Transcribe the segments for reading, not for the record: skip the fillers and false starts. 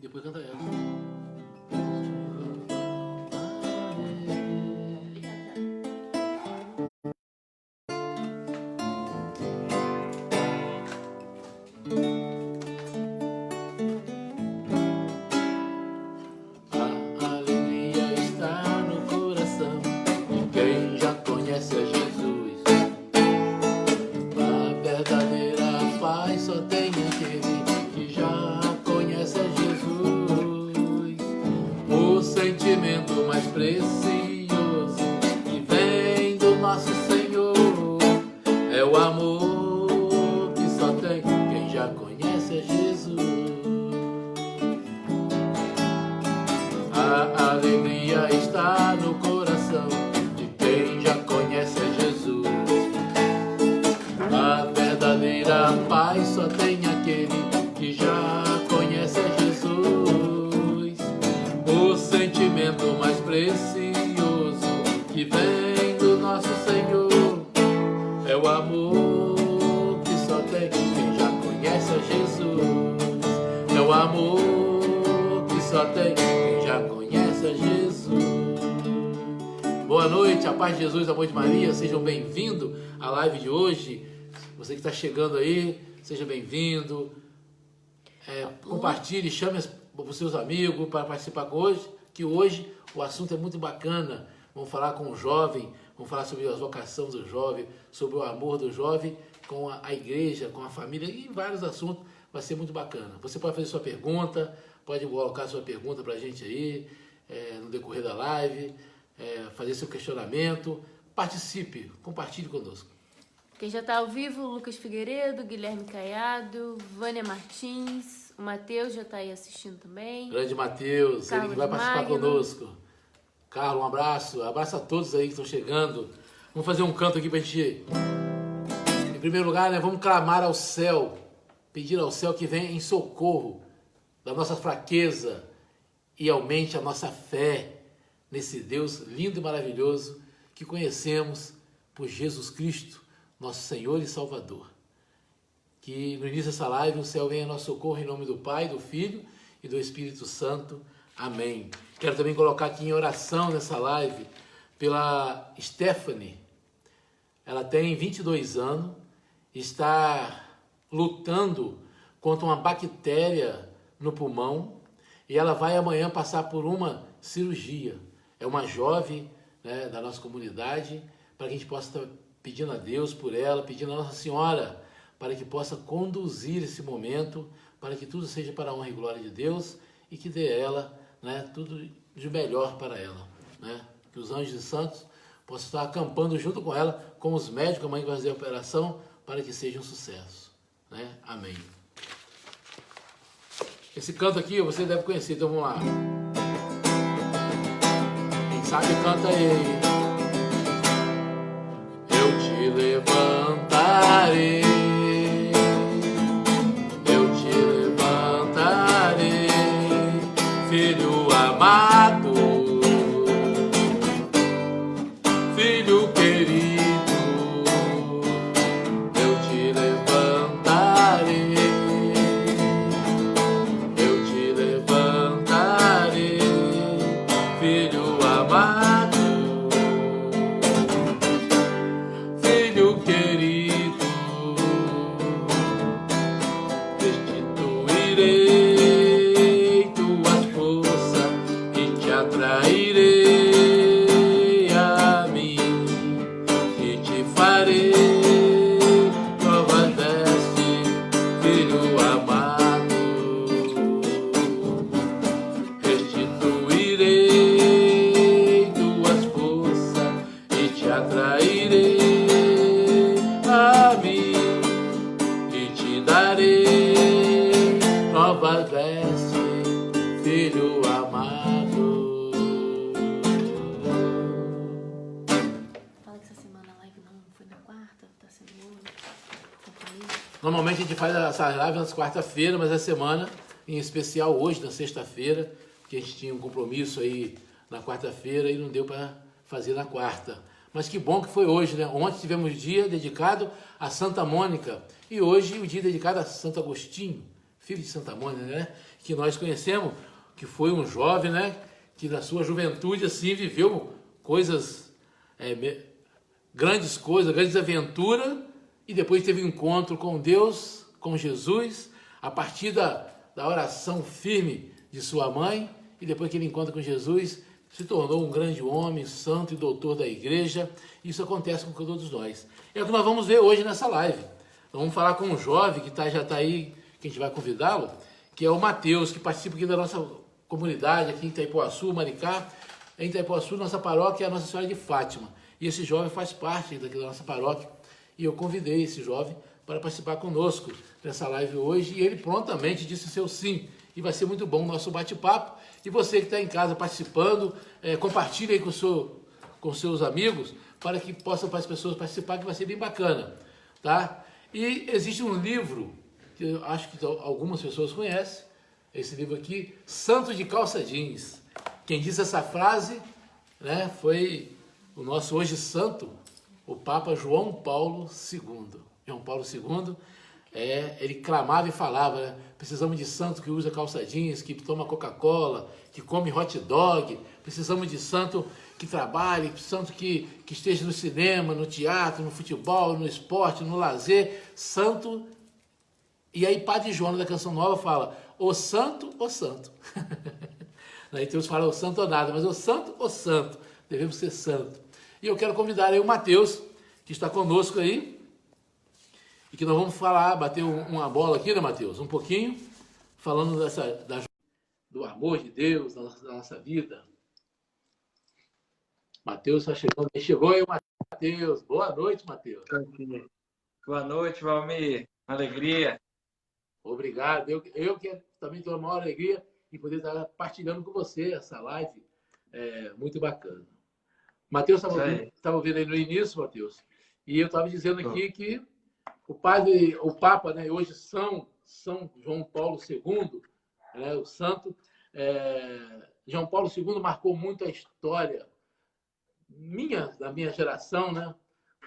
depois canta essa. Boa noite, a paz de Jesus, amor de Maria, sejam bem-vindos à live de hoje. Você que está chegando aí, seja bem-vindo. Compartilhe, chame os seus amigos para participar hoje, que hoje o assunto é muito bacana. Vamos falar com o jovem, vamos falar sobre a vocação do jovem, sobre o amor do jovem com a igreja, com a família e vários assuntos. Vai ser muito bacana. Você pode fazer sua pergunta, pode colocar sua pergunta para a gente aí no decorrer da live. Fazer seu questionamento, participe, compartilhe conosco. Quem já está ao vivo, Lucas Figueiredo, Guilherme Caiado, Vânia Martins, o Matheus já está aí assistindo também. Grande Matheus, ele que vai participar conosco. Carlos, um abraço a todos aí que estão chegando. Vamos fazer um canto aqui para a gente, em primeiro lugar, né, vamos clamar ao céu, pedir ao céu que venha em socorro da nossa fraqueza e aumente a nossa fé nesse Deus lindo e maravilhoso que conhecemos por Jesus Cristo, nosso Senhor e Salvador. Que no início dessa live o céu venha em nosso socorro em nome do Pai, do Filho e do Espírito Santo. Amém. Quero também colocar aqui em oração nessa live pela Stephanie. Ela tem 22 anos, está lutando contra uma bactéria no pulmão e ela vai amanhã passar por uma cirurgia. É uma jovem, né, da nossa comunidade, para que a gente possa estar pedindo a Deus por ela, pedindo a Nossa Senhora, para que possa conduzir esse momento, para que tudo seja para a honra e glória de Deus e que dê a ela, né, tudo de melhor para ela. Né? Que os anjos e santos possam estar acampando junto com ela, com os médicos, a mãe que vai fazer a operação, para que seja um sucesso. Né? Amém. Esse canto aqui você deve conhecer, então vamos lá. Sabe, canta aí. Eu te levantarei, eu te levantarei, filho amado, filho querido, eu te levantarei, eu te levantarei, filho amado, filho querido, restituirei tuas forças e te atrairei a mim e te farei nova veste, filho amado, restituirei te atrairei a mim e te darei nova veste, filho amado. Fala que essa semana a live não foi na quarta, tá sendo hoje. Normalmente a gente faz essa live nas quarta-feira, mas essa semana, em especial hoje, na sexta-feira, porque a gente tinha um compromisso aí na quarta-feira e não deu para fazer na quarta. Mas que bom que foi hoje, né? Ontem tivemos o dia dedicado a Santa Mônica e hoje o dia dedicado a Santo Agostinho, filho de Santa Mônica, né? Que nós conhecemos, que foi um jovem, né? Que na sua juventude, assim, viveu coisas, grandes coisas, grandes aventuras, e depois teve um encontro com Deus, com Jesus, a partir da oração firme de sua mãe, e depois que ele encontra com Jesus, se tornou um grande homem, santo e doutor da igreja. Isso acontece com todos nós. É o que nós vamos ver hoje nessa live. Nós vamos falar com um jovem que já está aí, que a gente vai convidá-lo, que é o Matheus, que participa aqui da nossa comunidade, aqui em Itaipuaçu, Maricá. Em Itaipuaçu, nossa paróquia é a Nossa Senhora de Fátima. E esse jovem faz parte daqui da nossa paróquia. E eu convidei esse jovem para participar conosco dessa live hoje. E ele prontamente disse seu sim. E vai ser muito bom o nosso bate-papo. E você que está em casa participando, compartilhe aí com seus amigos, para que possam as pessoas participar, que vai ser bem bacana. Tá? E existe um livro, que eu acho que algumas pessoas conhecem, esse livro aqui, Santo de Calça Jeans. Quem disse essa frase, né, foi o nosso hoje santo, o Papa João Paulo II. João Paulo II, ele clamava e falava, né, precisamos de santo que usa calça jeans, que toma Coca-Cola, que come hot dog, precisamos de santo que trabalhe, santo que esteja no cinema, no teatro, no futebol, no esporte, no lazer, santo. E aí Padre João da Canção Nova fala, o santo, o santo. Aí Deus fala o santo ou nada, mas o santo, devemos ser santo. E eu quero convidar aí o Matheus, que está conosco aí, e que nós vamos falar, bater uma bola aqui, né, Matheus? Um pouquinho, falando do amor de Deus na nossa vida. Matheus está chegando. Chegou aí o Matheus. Boa noite, Matheus. Boa noite, Valmir. Alegria. Obrigado. Eu que também tenho a maior alegria de poder estar partilhando com você essa live. Muito bacana. Matheus estava ouvindo aí no início, Matheus, e eu estava dizendo aqui que o Papa, né, hoje São João Paulo II, né, o santo, João Paulo II marcou muito a história da minha geração, né?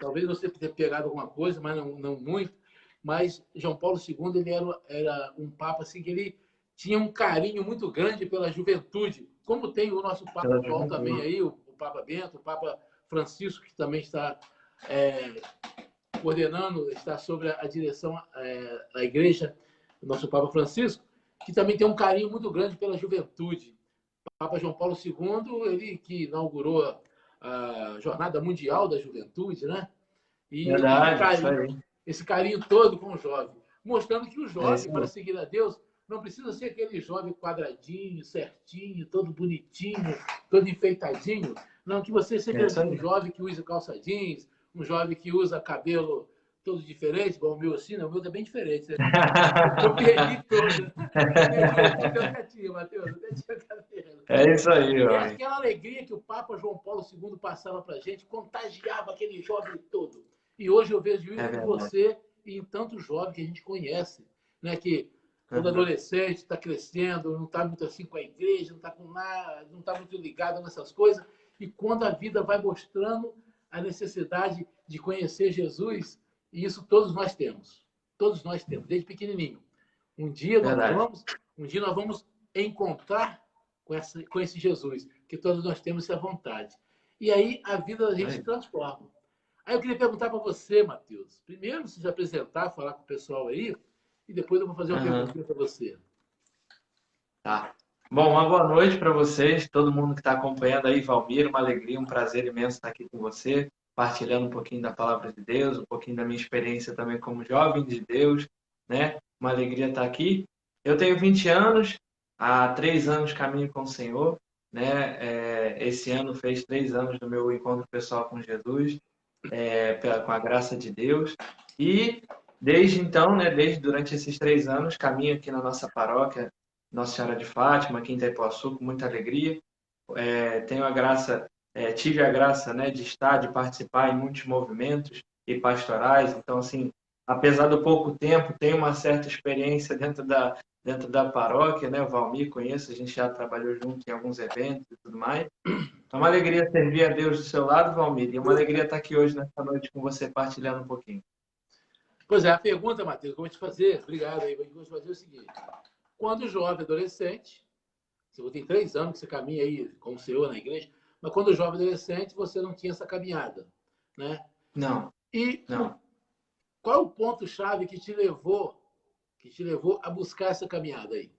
Talvez você tenha pegado alguma coisa, mas não muito. Mas João Paulo II, ele era um Papa assim, que ele tinha um carinho muito grande pela juventude, como tem o nosso Papa atual também aí, o Papa Bento, o Papa Francisco, que também está coordenando, está sobre a direção da igreja, o nosso Papa Francisco, que também tem um carinho muito grande pela juventude. O Papa João Paulo II, ele que inaugurou a Jornada Mundial da Juventude, né? E Verdade, esse carinho todo com o jovem, mostrando que o jovem, para seguir a Deus, não precisa ser aquele jovem quadradinho, certinho, todo bonitinho, todo enfeitadinho. Não, que você seja um jovem que usa calça jeans, um jovem que usa cabelo todo diferente, igual o meu assim, o meu é bem diferente. Né? Eu perdi todo. Até tinha, Matheus, até tinha cabelo. É isso aí, E ó. aquela alegria que o Papa João Paulo II passava para a gente, contagiava aquele jovem todo. E hoje eu vejo isso em você e em tantos jovens que a gente conhece, né? Que todo adolescente está crescendo, não está muito assim com a igreja, não está com nada, não está muito ligado nessas coisas. E quando a vida vai mostrando a necessidade de conhecer Jesus, e isso todos nós temos, desde pequenininho. Um dia nós vamos encontrar com esse Jesus, que todos nós temos essa vontade. E aí a vida da gente se transforma. Aí eu queria perguntar para você, Matheus, primeiro se apresentar, falar com o pessoal aí, e depois eu vou fazer uma pergunta para você. Tá. Bom, uma boa noite para vocês, todo mundo que está acompanhando aí, Valmir, uma alegria, um prazer imenso estar aqui com você, partilhando um pouquinho da palavra de Deus, um pouquinho da minha experiência também como jovem de Deus, né? Uma alegria estar aqui. Eu tenho 20 anos, há 3 anos caminho com o Senhor, né? Esse ano fez 3 anos do meu encontro pessoal com Jesus, com a graça de Deus. E desde então, né? Durante esses 3 anos, caminho aqui na nossa paróquia, Nossa Senhora de Fátima, aqui em Itaipuaçu, com muita alegria. Tive a graça, né, de participar em muitos movimentos e pastorais. Então, assim, apesar do pouco tempo, tenho uma certa experiência dentro da paróquia, né? O Valmir conheço, a gente já trabalhou junto em alguns eventos e tudo mais. É uma alegria servir a Deus do seu lado, Valmir, e é uma alegria estar aqui hoje, nessa noite, com você, partilhando um pouquinho. Pois é, a pergunta, Matheus, que eu vou te fazer, obrigado aí, eu vou te fazer o seguinte. Quando jovem, adolescente, você tem 3 anos que você caminha aí como senhor na igreja, mas quando jovem, adolescente, você não tinha essa caminhada, né? Não, E não. qual é o ponto-chave que te levou a buscar essa caminhada aí?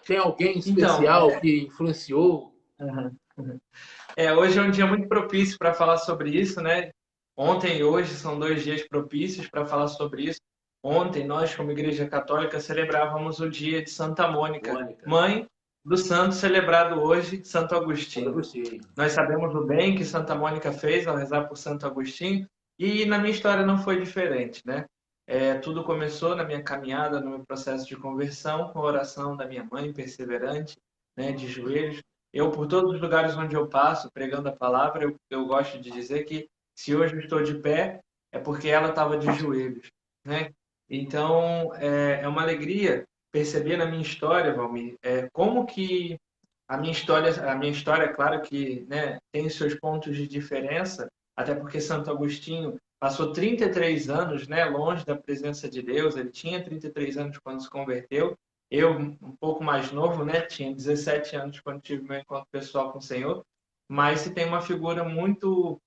Tem alguém Então, especial que influenciou? uhum, uhum. Hoje é um dia muito propício para falar sobre isso, né? Ontem e hoje são 2 dias propícios para falar sobre isso. Ontem, nós, como Igreja Católica, celebrávamos o dia de Santa Mônica, Mônica, mãe do santo celebrado hoje, Santo Santo Agostinho. Agostinho. Nós sabemos o bem que Santa Mônica fez ao rezar por Santo Agostinho, e na minha história não foi diferente, né? Tudo começou na minha caminhada, no meu processo de conversão, com a oração da minha mãe, perseverante, né, de joelhos. Eu, por todos os lugares onde eu passo, pregando a palavra, eu gosto de dizer que se hoje eu estou de pé, é porque ela estava de joelhos, né? Então, é uma alegria perceber na minha história, Valmir, como que a minha história, é claro que, né, tem seus pontos de diferença, até porque Santo Agostinho passou 33 anos, né, longe da presença de Deus. Ele tinha 33 anos quando se converteu. Eu, um pouco mais novo, né, tinha 17 anos quando tive meu encontro pessoal com o Senhor. Mas se tem uma figura muito,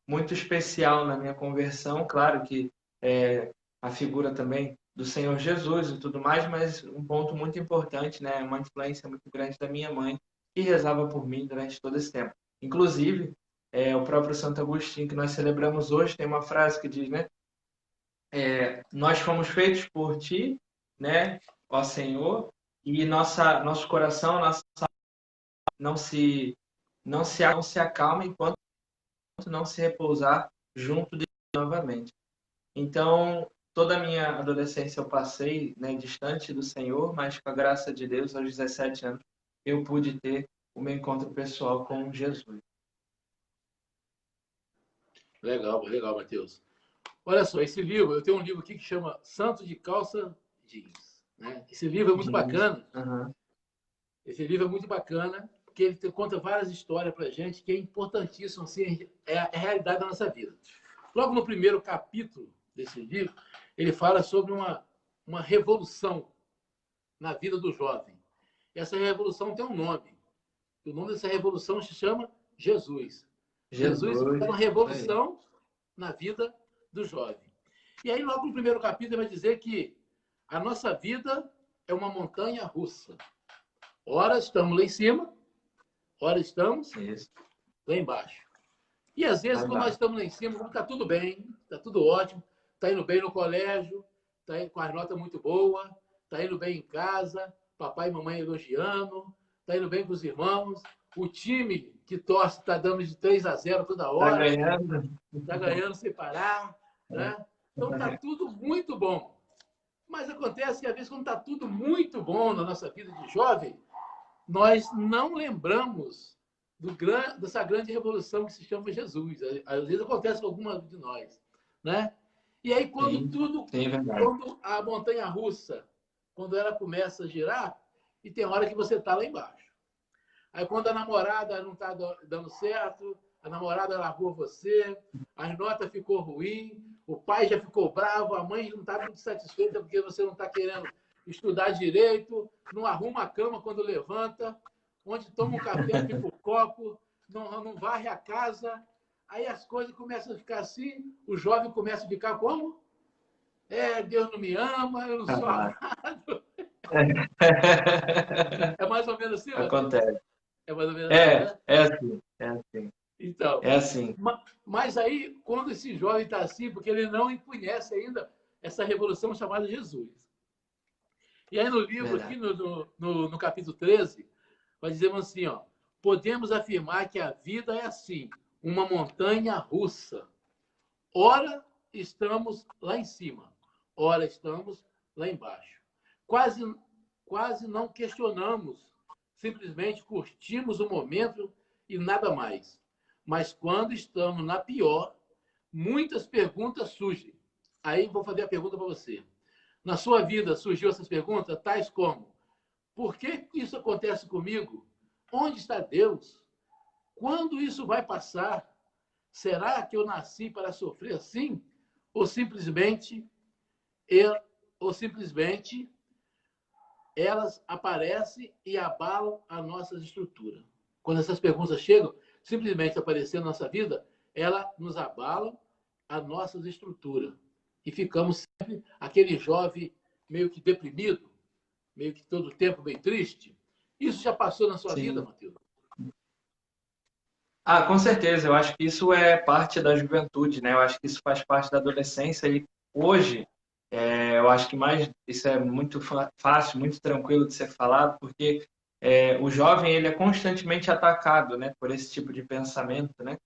muito especial na minha conversão, claro que a figura também do Senhor Jesus e tudo mais, mas um ponto muito importante, né, uma influência muito grande da minha mãe, que rezava por mim durante todo esse tempo. Inclusive, o próprio Santo Agostinho, que nós celebramos hoje, tem uma frase que diz, né? Nós fomos feitos por ti, né, ó Senhor, e nosso coração, não se, não se acalma enquanto não se repousar junto de Deus novamente. Então, toda a minha adolescência eu passei, né, distante do Senhor, mas com a graça de Deus, aos 17 anos, eu pude ter o meu encontro pessoal com Jesus. Legal, legal, Matheus. Olha só, esse livro, eu tenho um livro aqui que chama Santo de Calça Jeans. Né? Esse livro é muito bacana. Uhum. Esse livro é muito bacana, porque ele conta várias histórias para a gente que é importantíssimo, assim, é a realidade da nossa vida. Logo no primeiro capítulo desse livro, ele fala sobre uma revolução na vida do jovem. Essa revolução tem um nome. O nome dessa revolução se chama Jesus. Jesus é uma revolução na vida do jovem. E aí, logo no primeiro capítulo, ele vai dizer que a nossa vida é uma montanha russa. Ora estamos lá em cima, ora estamos lá embaixo. E às vezes, quando nós estamos lá em cima, está tudo bem, está tudo ótimo, está indo bem no colégio, está indo com as notas muito boas, está indo bem em casa, papai e mamãe elogiando, está indo bem com os irmãos, o time que torce está dando de 3-0 toda hora. Está ganhando sem parar. Né? Então está tudo muito bom. Mas acontece que, às vezes, quando está tudo muito bom na nossa vida de jovem, nós não lembramos dessa grande revolução que se chama Jesus. Às vezes acontece com alguma de nós. Né? E aí, quando quando a montanha-russa, quando ela começa a girar, e tem hora que você está lá embaixo. Aí, quando a namorada não está dando certo, a namorada largou você, as notas ficou ruim, o pai já ficou bravo, a mãe não está muito satisfeita porque você não está querendo estudar direito, não arruma a cama quando levanta, onde toma um café, fica o copo, não varre a casa. Aí as coisas começam a ficar assim, o jovem começa a ficar como? Deus não me ama, eu não sou amado. É mais ou menos assim? Acontece. É mais ou menos assim, né? É assim. Então, é assim. Mas aí, quando esse jovem está assim, porque ele não conhece ainda essa revolução chamada Jesus. E aí no livro, aqui no capítulo 13, vai dizer assim, ó, podemos afirmar que a vida é assim, uma montanha russa. Ora estamos lá em cima, ora estamos lá embaixo. Quase não questionamos, simplesmente curtimos o momento e nada mais. Mas quando estamos na pior, muitas perguntas surgem. Aí vou fazer a pergunta para você. Na sua vida surgiu essas perguntas, tais como: por que isso acontece comigo? Onde está Deus? Quando isso vai passar? Será que eu nasci para sofrer assim? ou simplesmente, e- ou simplesmente elas aparecem e abalam a nossa estrutura? Quando essas perguntas chegam, simplesmente aparecendo na nossa vida, elas nos abalam a nossa estrutura. E ficamos sempre aquele jovem meio que deprimido, meio que todo o tempo bem triste. Isso já passou na sua vida, Sim. Matheus? Ah, com certeza. Eu acho que isso é parte da juventude, né? Eu acho que isso faz parte da adolescência e hoje eu acho que mais isso é muito fácil, muito tranquilo de ser falado, porque o jovem ele é constantemente atacado, né, por esse tipo de pensamento, né?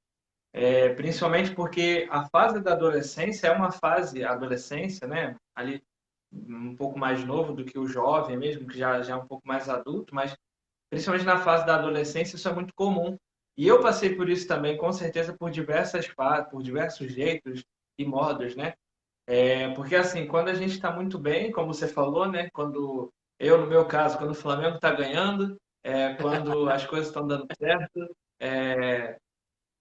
Principalmente porque a fase da adolescência é uma fase, a adolescência, né, ali um pouco mais novo do que o jovem mesmo, que já é um pouco mais adulto, mas principalmente na fase da adolescência isso é muito comum. E eu passei por isso também, com certeza, por diversas fases, por diversos jeitos e modos, né? Porque assim, quando a gente está muito bem, como você falou, né? Quando eu, no meu caso, quando o Flamengo está ganhando, quando as coisas estão dando certo, é,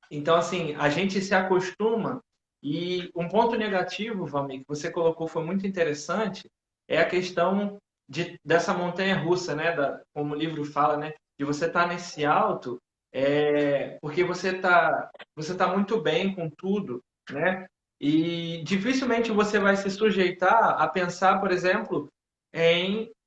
então, assim, a gente se acostuma e um ponto negativo, Valmir, que você colocou foi muito interessante, é a questão dessa montanha-russa, né? Como o livro fala, né? De você estar nesse alto, porque você tá muito bem com tudo, né? E dificilmente você vai se sujeitar a pensar, por exemplo,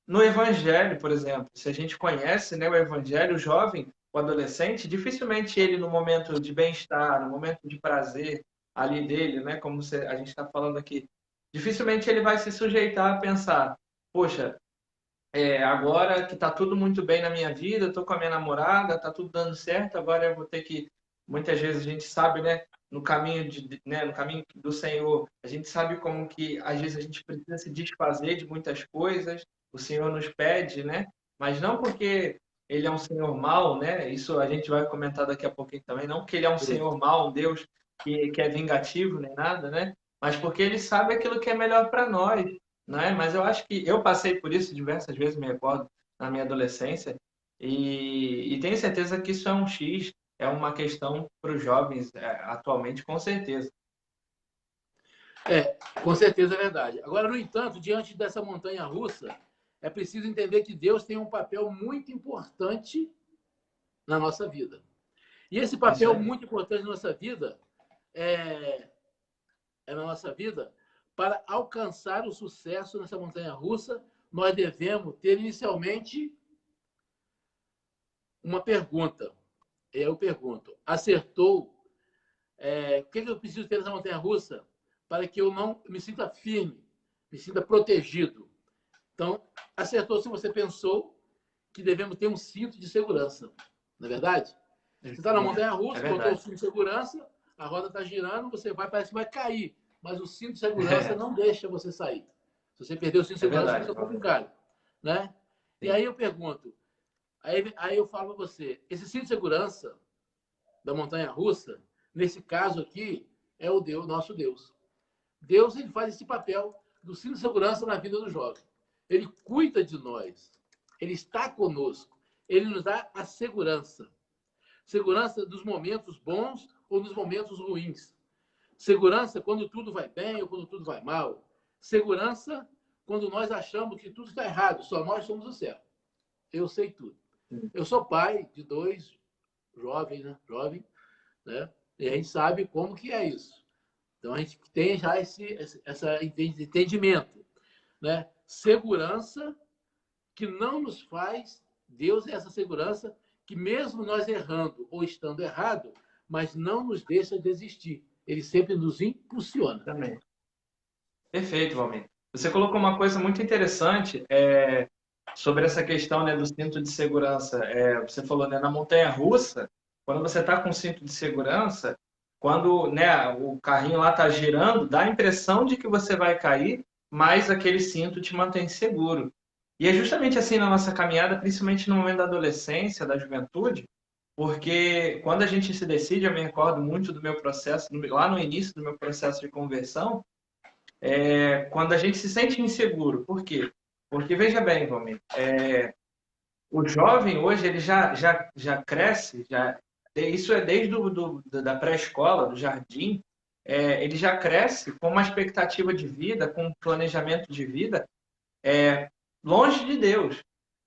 no Evangelho, por exemplo. Se a gente conhece, né, o Evangelho, o jovem, o adolescente, dificilmente ele, no momento de bem-estar, no momento de prazer ali dele, né, como a gente está falando aqui, dificilmente ele vai se sujeitar a pensar, poxa, agora que está tudo muito bem na minha vida, estou com a minha namorada, está tudo dando certo, agora eu vou ter que, muitas vezes a gente sabe, né, no caminho do Senhor, a gente sabe como que às vezes a gente precisa se desfazer de muitas coisas, o Senhor nos pede, né, mas não porque ele é um Senhor mau, né, isso a gente vai comentar daqui a pouquinho também, não porque ele é um Senhor mau, um Deus que é vingativo nem nada, né, mas porque ele sabe aquilo que é melhor para nós, né? Mas eu acho que eu passei por isso diversas vezes, me recordo, na minha adolescência, e tenho certeza que isso é um X, é uma questão para os jovens atualmente, com certeza. Com certeza é verdade. Agora, no entanto, diante dessa montanha russa, é preciso entender que Deus tem um papel muito importante na nossa vida. E esse Isso papel aí. muito importante na nossa vida é, na nossa vida, para alcançar o sucesso nessa montanha russa, nós devemos ter inicialmente uma pergunta. Eu pergunto: acertou? O que eu preciso ter nessa montanha russa para que eu não me sinta firme, me sinta protegido? Então, acertou se você pensou que devemos ter um cinto de segurança, não é verdade? Você está na montanha É russa, botou o verdade. cinto de segurança, a roda está girando, você parece que vai cair, mas o cinto de segurança não deixa você sair. Se você perder o cinto de É segurança, verdade, fica Valmir. complicado, né? E Sim. aí eu pergunto, aí eu falo para você, esse cinto de segurança da montanha russa, nesse caso aqui, é o Deus, nosso Deus. Deus ele faz esse papel do cinto de segurança na vida do jovem. Ele cuida de nós, ele está conosco, ele nos dá a segurança. Segurança dos momentos bons ou dos momentos ruins. Segurança quando tudo vai bem ou quando tudo vai mal. Segurança quando nós achamos que tudo está errado, só nós somos o certo. Eu sei tudo. Eu sou pai de dois jovens, né? Jovem, né? E a gente sabe como que é isso. Então a gente tem já esse entendimento, né? Segurança que não nos faz, Deus é essa segurança que mesmo nós errando ou estando errado, mas não nos deixa desistir. Ele sempre nos impulsiona. Também. Perfeito, Valmir. Você colocou uma coisa muito interessante sobre essa questão, né, do cinto de segurança. Você falou, né, na montanha-russa, quando você está com cinto de segurança, quando, né, o carrinho lá está girando, dá a impressão de que você vai cair, mas aquele cinto te mantém seguro. E é justamente assim na nossa caminhada, principalmente no momento da adolescência, da juventude, porque quando a gente se decide, eu me recordo muito do meu processo, lá no início do meu processo de conversão, quando a gente se sente inseguro. Por quê? Porque, veja bem, Valmir, o jovem hoje ele já cresce, isso é desde da pré-escola, do jardim, ele já cresce com uma expectativa de vida, com um planejamento de vida longe de Deus.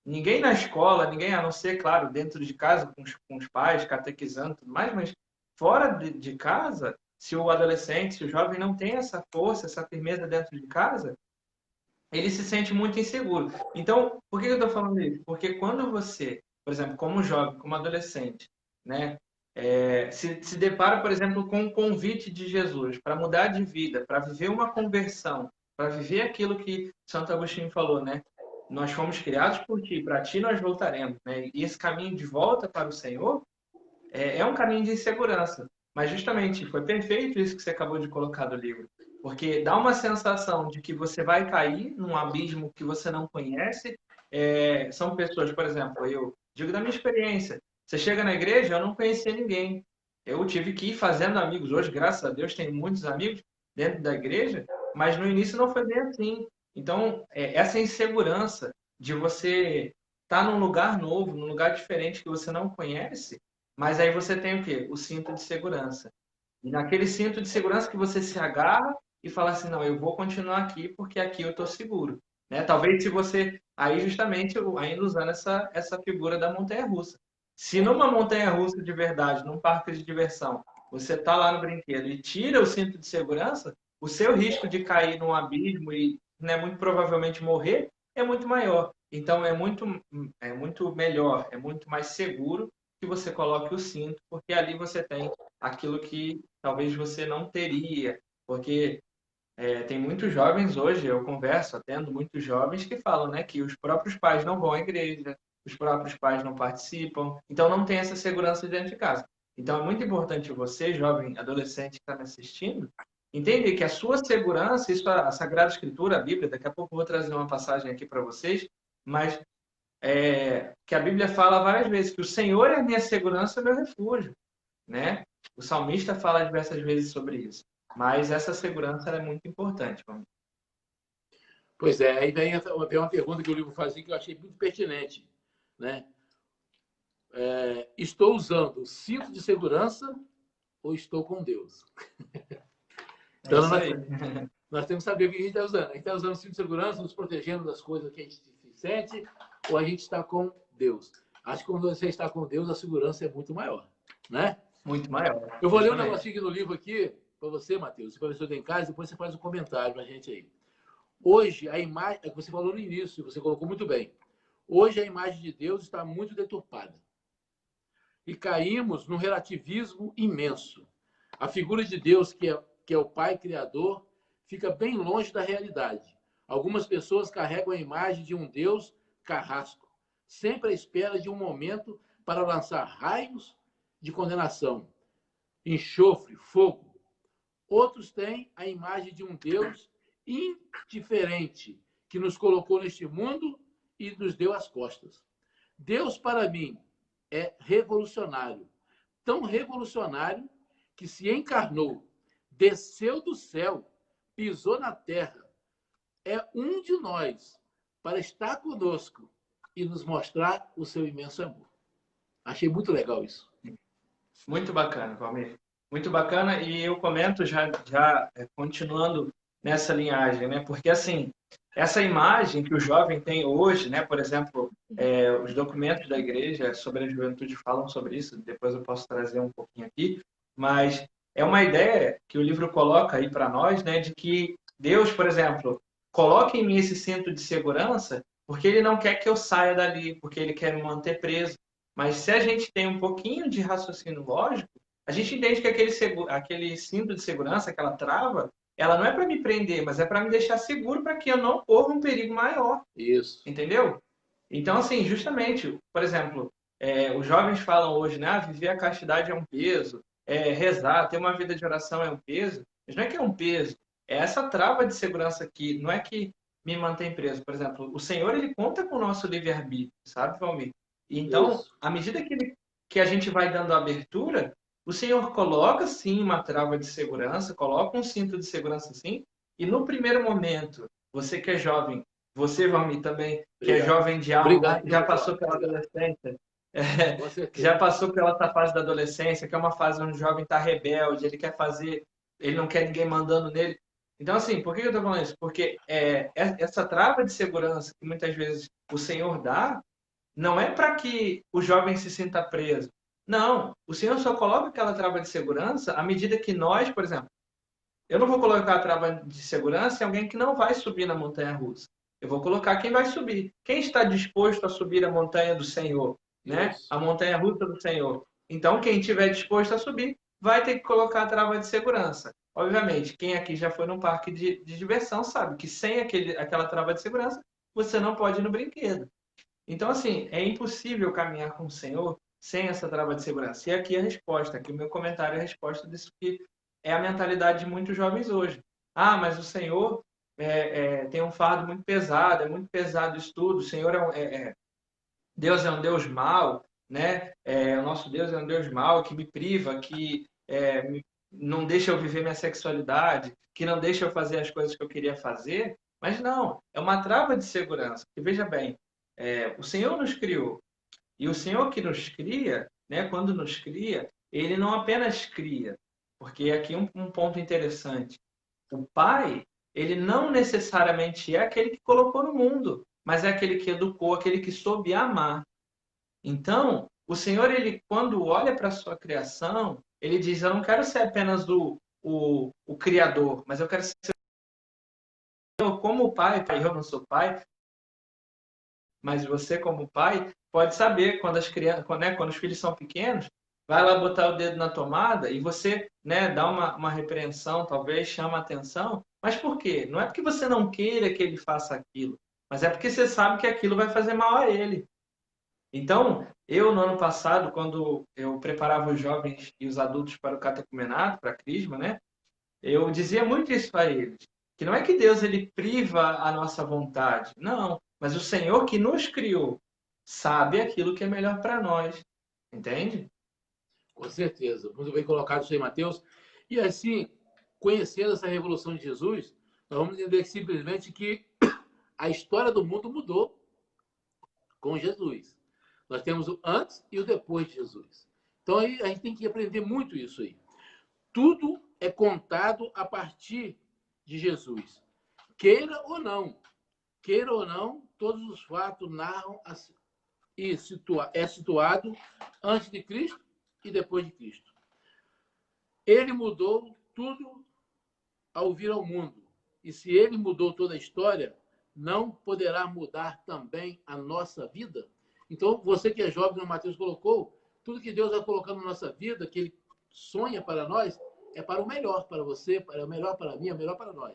Ninguém na escola, ninguém, a não ser, claro, dentro de casa, com os pais, catequizando e tudo mais, mas fora de casa, se o adolescente, se o jovem não tem essa força, essa firmeza dentro de casa, ele se sente muito inseguro. Então, por que eu estou falando isso? Porque quando você, por exemplo, como jovem, como adolescente, né, se depara, por exemplo, com um convite de Jesus para mudar de vida, para viver uma conversão, para viver aquilo que Santo Agostinho falou, né? Nós fomos criados por ti, para ti nós voltaremos, né? E esse caminho de volta para o Senhor é um caminho de insegurança. Mas justamente foi perfeito isso que você acabou de colocar do livro. Porque dá uma sensação de que você vai cair num abismo que você não conhece. São pessoas, por exemplo, eu digo da minha experiência. Você chega na igreja, eu não conhecia ninguém. Eu tive que ir fazendo amigos. Hoje, graças a Deus, tenho muitos amigos dentro da igreja, mas no início não foi bem assim. Então, essa insegurança de você estar num lugar novo, num lugar diferente que você não conhece, mas aí você tem o quê? O cinto de segurança. E naquele cinto de segurança que você se agarra e fala assim, não, eu vou continuar aqui porque aqui eu estou seguro. Né? Talvez se você, aí justamente, ainda usando essa figura da montanha-russa. Se numa montanha-russa de verdade, num parque de diversão, você está lá no brinquedo e tira o cinto de segurança, o seu risco de cair num abismo e, né, muito provavelmente morrer é muito maior. Então é muito melhor, é muito mais seguro que você coloque o cinto, porque ali você tem aquilo que talvez você não teria, porque tem muitos jovens hoje, eu converso, atendo muitos jovens que falam, né, que os próprios pais não vão à igreja, os próprios pais não participam, então não tem essa segurança dentro de casa. Então é muito importante você, jovem, adolescente que está me assistindo, entender que a sua segurança, isso a Sagrada Escritura, a Bíblia, daqui a pouco eu vou trazer uma passagem aqui para vocês, mas que a Bíblia fala várias vezes que o Senhor é a minha segurança e o meu refúgio, né? O salmista fala diversas vezes sobre isso. Mas essa segurança é muito importante. Pois é, aí vem uma pergunta que o livro fazia que eu achei muito pertinente, né? Estou usando o cinto de segurança ou estou com Deus? Então, nós temos que saber o que a gente está usando. A gente está usando o cinto de segurança, nos protegendo das coisas que a gente se sente, ou a gente está com Deus? Acho que quando você está com Deus, a segurança é muito maior, né? Muito maior. Eu vou ler um negocinho aqui no livro aqui, para você, Matheus, para ver se eu tenho em casa, depois você faz um comentário para a gente aí. Hoje, a imagem, é que você falou no início, você colocou muito bem. Hoje, a imagem de Deus está muito deturpada. E caímos num relativismo imenso. A figura de Deus, que é o Pai Criador, fica bem longe da realidade. Algumas pessoas carregam a imagem de um Deus carrasco, sempre à espera de um momento para lançar raios de condenação, enxofre, fogo. Outros têm a imagem de um Deus indiferente, que nos colocou neste mundo e nos deu as costas. Deus, para mim, é revolucionário. Tão revolucionário que se encarnou, desceu do céu, pisou na terra. É um de nós para estar conosco e nos mostrar o seu imenso amor. Achei muito legal isso. Muito bacana, Valmir. Muito bacana, e eu comento já continuando nessa linhagem, né? Porque, assim, essa imagem que o jovem tem hoje, né? Por exemplo, os documentos da igreja sobre a juventude falam sobre isso, depois eu posso trazer um pouquinho aqui, mas é uma ideia que o livro coloca aí para nós, né? De que Deus, por exemplo, coloque em mim esse cinto de segurança porque ele não quer que eu saia dali, porque ele quer me manter preso. Mas se a gente tem um pouquinho de raciocínio lógico, a gente entende que aquele cinto de segurança, aquela trava, ela não é para me prender, mas é para me deixar seguro para que eu não corra um perigo maior. Isso. Entendeu? Então, assim, justamente, por exemplo, os jovens falam hoje, né? Viver a castidade é um peso, rezar, ter uma vida de oração é um peso. Mas não é que é um peso, é essa trava de segurança que não é que me mantém preso. Por exemplo, o Senhor, ele conta com o nosso livre-arbítrio, sabe, Valmir? Então, à medida que a gente vai dando abertura, o Senhor coloca, sim, uma trava de segurança, coloca um cinto de segurança, sim, e no primeiro momento, você que é jovem, você, Valmir, também, que é jovem de alma, já passou pela adolescência, já passou pela essa fase da adolescência, que é uma fase onde o jovem está rebelde, ele quer fazer ele não quer ninguém mandando nele. Então, assim, por que eu estou falando isso? Porque essa trava de segurança que muitas vezes o Senhor dá, não é para que o jovem se sinta preso. Não, o Senhor só coloca aquela trava de segurança à medida que nós, por exemplo, eu não vou colocar a trava de segurança em alguém que não vai subir na montanha-russa. Eu vou colocar quem vai subir. Quem está disposto a subir a montanha do Senhor, né? Isso. A montanha-russa do Senhor. Então, quem estiver disposto a subir, vai ter que colocar a trava de segurança. Obviamente, quem aqui já foi num parque de diversão sabe que sem aquela trava de segurança, você não pode ir no brinquedo. Então, assim, é impossível caminhar com o Senhor sem essa trava de segurança. E aqui a resposta, aqui o meu comentário é a resposta disso que é a mentalidade de muitos jovens hoje. Ah, mas o Senhor tem um fardo muito pesado, é muito pesado isso tudo, o Senhor Deus é um Deus mau, né? O nosso Deus é um Deus mau que me priva, que não deixa eu viver minha sexualidade, que não deixa eu fazer as coisas que eu queria fazer. Mas não, é uma trava de segurança. E veja bem, o Senhor nos criou. E o Senhor que nos cria, né, quando nos cria, ele não apenas cria, porque aqui um ponto interessante. O pai, ele não necessariamente é aquele que colocou no mundo, mas é aquele que educou, aquele que soube amar. Então, o Senhor, ele quando olha para a sua criação, ele diz: eu não quero ser apenas o criador, mas eu quero ser como pai. Eu não sou pai, mas você, como pai, pode saber quando as crianças, quando os filhos são pequenos, vai lá botar o dedo na tomada e você, né, dá uma repreensão, talvez chama a atenção. Mas por quê? Não é porque você não queira que ele faça aquilo, mas é porque você sabe que aquilo vai fazer mal a ele. Então, eu, no ano passado, quando eu preparava os jovens e os adultos para o catecumenato, para a crisma, né, eu dizia muito isso para eles, que não é que Deus ele priva a nossa vontade, não, mas o Senhor que nos criou sabe aquilo que é melhor para nós, entende? Com certeza. Muito bem colocado isso aí, Mateus. E assim, conhecendo essa revolução de Jesus, nós vamos entender simplesmente que a história do mundo mudou com Jesus. Nós temos o antes e o depois de Jesus. Então aí a gente tem que aprender muito isso aí. Tudo é contado a partir de Jesus. Queira ou não, todos os fatos narram e é situado antes de Cristo e depois de Cristo. Ele mudou tudo ao vir ao mundo. E se ele mudou toda a história, não poderá mudar também a nossa vida? Então, você que é jovem, como o Mateus colocou, tudo que Deus vai colocando na nossa vida, que ele sonha para nós, é para o melhor para você, é o melhor para mim, é o melhor para nós.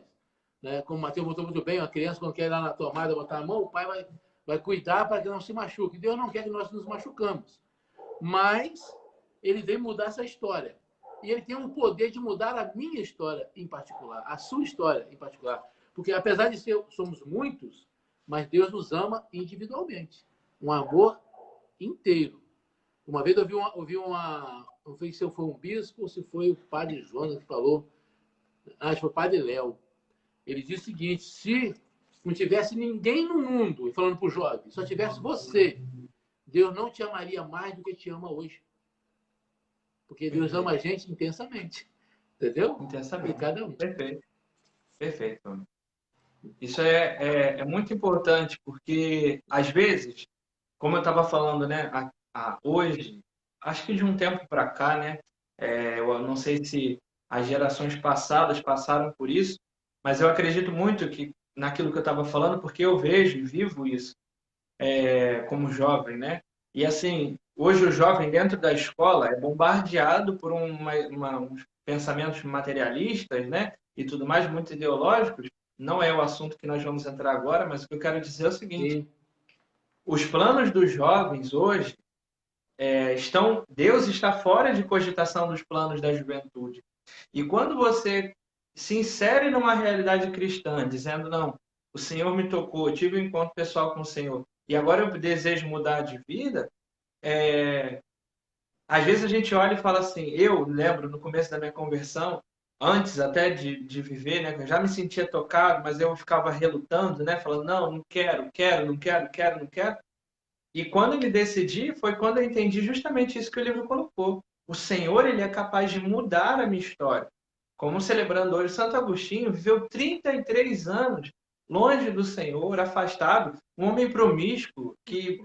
Né? Como o Mateus botou muito bem, uma criança, quando quer ir lá na tomada botar a mão, o pai vai cuidar para que não se machuque. Deus não quer que nós nos machucamos. Mas ele veio mudar essa história. E ele tem o poder de mudar a minha história em particular, a sua história em particular. Porque apesar de somos muitos, mas Deus nos ama individualmente. Um amor inteiro. Uma vez eu ouvi não sei se foi um bispo ou se foi o padre Jonas que falou, acho que foi o padre Léo. Ele disse o seguinte: se não tivesse ninguém no mundo, e falando para o jovem, só tivesse você, Deus não te amaria mais do que te ama hoje. Porque Deus ama a gente intensamente. Entendeu? Intensamente. E cada um. Perfeito. Perfeito. Isso é muito importante, porque, às vezes, como eu estava falando, né, hoje, acho que de um tempo para cá, né, eu não sei se as gerações passadas passaram por isso, mas eu acredito muito que naquilo que eu estava falando, porque eu vejo e vivo isso como jovem, né? E assim, hoje o jovem dentro da escola é bombardeado por uns pensamentos materialistas, né? E tudo mais, muito ideológicos. Não é o assunto que nós vamos entrar agora, mas o que eu quero dizer é o seguinte: Sim. Os planos dos jovens hoje Deus está fora de cogitação dos planos da juventude. E quando você se insere numa realidade cristã, dizendo, não, o Senhor me tocou, eu tive um encontro pessoal com o Senhor, e agora eu desejo mudar de vida, às vezes a gente olha e fala assim, eu lembro no começo da minha conversão, antes até de viver, né, eu já me sentia tocado, mas eu ficava relutando, né, falando, não quero, não quero. E quando eu me decidi, foi quando eu entendi justamente isso que o livro colocou. O Senhor, ele é capaz de mudar a minha história. como celebrando hoje, Santo Agostinho viveu 33 anos longe do Senhor, afastado, um homem promíscuo, que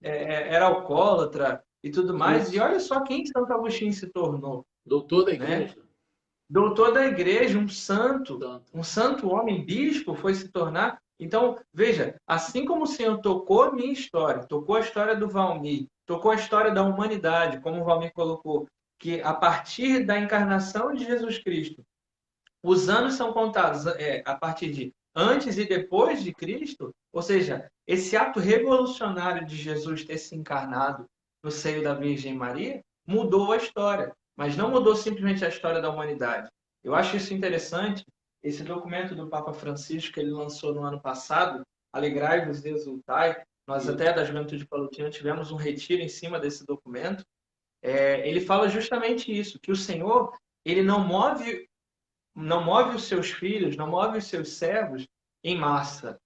era alcoólatra e tudo mais. Isso. E olha só quem Santo Agostinho se tornou, Doutor da né? igreja. Doutor da igreja, Tanto. um santo homem, bispo, foi se tornar. Então, veja, assim como o Senhor tocou a minha história, tocou a história do Valmir, tocou a história da humanidade, como o Valmir colocou, que a partir da encarnação de Jesus Cristo, os anos são contados a partir de antes e depois de Cristo, ou seja, esse ato revolucionário de Jesus ter se encarnado no seio da Virgem Maria mudou a história, mas não mudou simplesmente a história da humanidade. Eu acho isso interessante, esse documento do Papa Francisco que ele lançou no ano passado, Alegrai-vos e Exultai, nós até da Juventude Palotina tivemos um retiro em cima desse documento. Ele fala justamente isso, que o Senhor ele não move os seus filhos, não move os seus servos em massa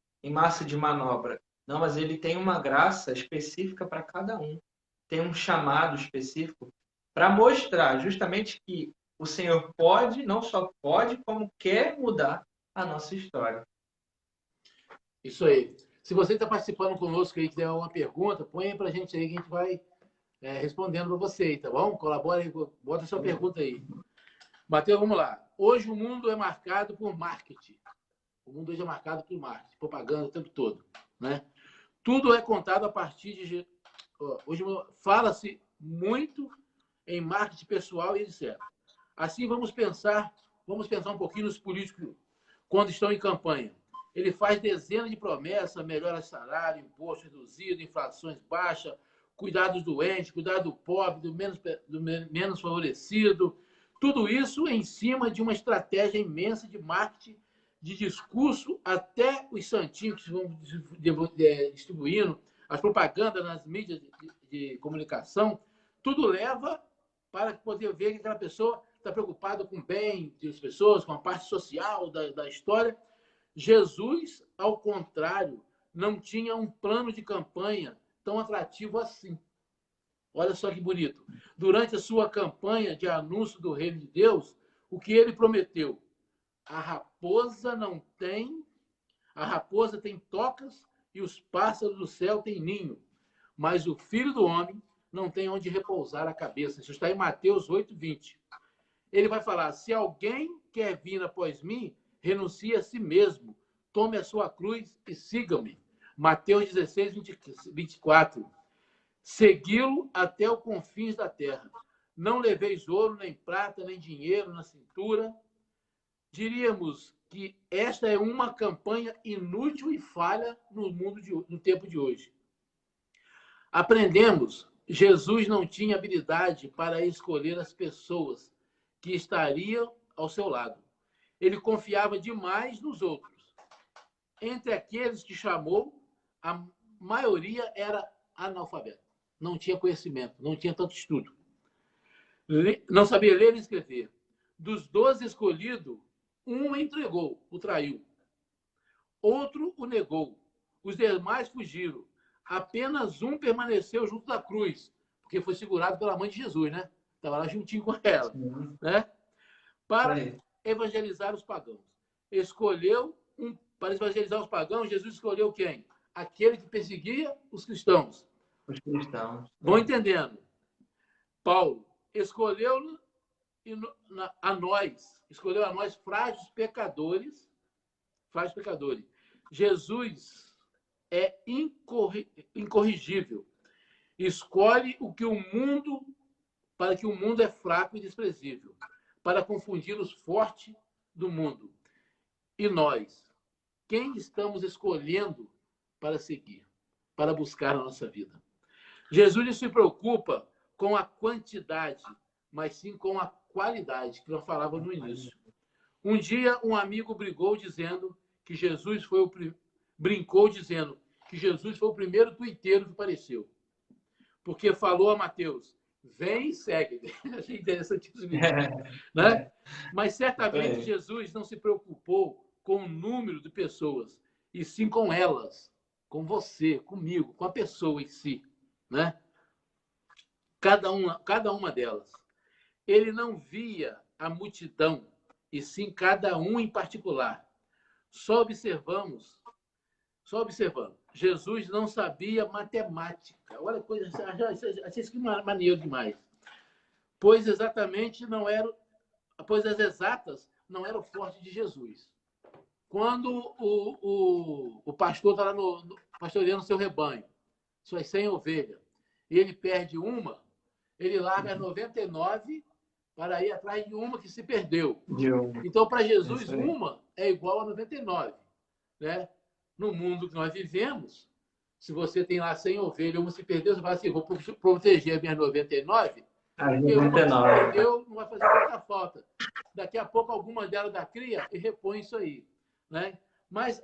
de manobra. Não, mas ele tem uma graça específica para cada um. Tem um chamado específico para mostrar justamente que o Senhor pode, não só pode, como quer mudar a nossa história. Isso aí. Se você está participando conosco aí, quiser uma pergunta, põe aí para a gente aí que a gente vai respondendo para você, tá bom? Colabora aí, bota a sua pergunta aí. Mateus, vamos lá. Hoje o mundo é marcado por marketing. O mundo hoje é marcado por marketing, propaganda o tempo todo, né? Tudo é contado a partir de... Hoje fala-se muito em marketing pessoal e etc. Assim, vamos pensar um pouquinho nos políticos quando estão em campanha. Ele faz dezenas de promessas, melhora salário, imposto reduzido, inflações baixas, cuidar dos doentes, cuidar do pobre, do menos favorecido. Tudo isso em cima de uma estratégia imensa de marketing, de discurso, até os santinhos que vão distribuindo, as propagandas nas mídias de comunicação, tudo leva para poder ver que aquela pessoa está preocupada com o bem das pessoas, com a parte social da história. Jesus, ao contrário, não tinha um plano de campanha tão atrativo assim. Olha só que bonito. Durante a sua campanha de anúncio do reino de Deus, o que ele prometeu? A raposa tem tocas e os pássaros do céu têm ninho, mas o filho do homem não tem onde repousar a cabeça. Isso está em Mateus 8:20. Ele vai falar: se alguém quer vir após mim, renuncie a si mesmo, tome a sua cruz e siga-me. Mateus 16:24. Segui-lo até os confins da terra. Não leveis ouro, nem prata, nem dinheiro na cintura. Diríamos que esta é uma campanha inútil e falha no tempo de hoje. Aprendemos, Jesus não tinha habilidade para escolher as pessoas que estariam ao seu lado. Ele confiava demais nos outros. Entre aqueles que chamou, a maioria era analfabeta. Não tinha conhecimento, não tinha tanto estudo. Não sabia ler e escrever. Dos 12 escolhidos, um entregou, o traiu. Outro o negou. Os demais fugiram. Apenas um permaneceu junto da cruz, porque foi segurado pela mãe de Jesus, né? Estava lá juntinho com ela, né? Para evangelizar os pagãos. Para evangelizar os pagãos, Jesus escolheu quem? Aquele que perseguia os cristãos. Os cristãos. Vão entendendo? Paulo escolheu a nós frágeis pecadores. Jesus é incorrigível. Escolhe para que o mundo é fraco e desprezível, para confundir os fortes do mundo. E nós, quem estamos escolhendo para seguir, para buscar na nossa vida? Jesus não se preocupa com a quantidade, mas sim com a qualidade, que nós falávamos no início. Um dia, um amigo brincou dizendo que Jesus foi o primeiro tuiteiro que apareceu. Porque falou a Mateus: vem e segue. Achei interessante isso mesmo. Né? Mas certamente Jesus não se preocupou com o número de pessoas, e sim com elas, com você, comigo, com a pessoa em si. Né? Cada uma delas. Ele não via a multidão, e sim cada um em particular. Só observando. Jesus não sabia matemática. Olha a coisa, achei isso maneiro demais. Pois as exatas não eram fortes de Jesus. Quando o pastor está lá pastoreando seu rebanho, suas 100 ovelhas, e ele perde uma, ele larga 99 para ir atrás de uma que se perdeu. Então, para Jesus, uma é igual a 99. Né? No mundo que nós vivemos, se você tem lá 100 ovelhas, uma se perdeu, você fala assim, vou proteger as minhas 99, porque uma que se perdeu não vai fazer tanta falta. Daqui a pouco, alguma delas dá cria e repõe isso aí. Né? Mas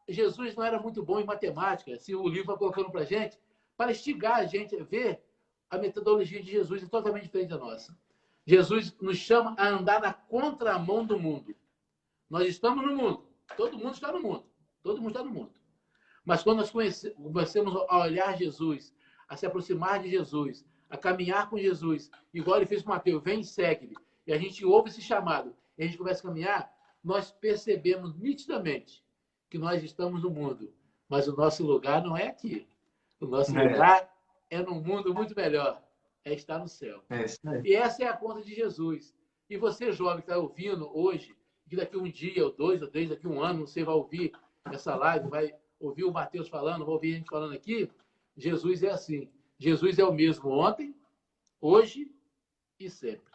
Jesus não era muito bom em matemática, assim, o livro vai colocando para a gente, para instigar a gente a ver a metodologia de Jesus é totalmente diferente da nossa. Jesus nos chama a andar na contramão do mundo. Nós estamos no mundo, todo mundo está no mundo. Todo mundo está no mundo. Mas quando nós começamos a olhar Jesus, a se aproximar de Jesus, a caminhar com Jesus, igual ele fez com Mateus, vem e segue-me, e a gente ouve esse chamado, e a gente começa a caminhar, nós percebemos nitidamente que nós estamos no mundo, mas o nosso lugar não é aqui. O nosso lugar é num mundo muito melhor, é estar no céu. E essa é a conta de Jesus. E você, jovem, que está ouvindo hoje, que daqui um dia, ou 2, ou 3, daqui um ano, você vai ouvir essa live, vai ouvir o Mateus falando, vai ouvir a gente falando aqui, Jesus é assim. Jesus é o mesmo ontem, hoje e sempre.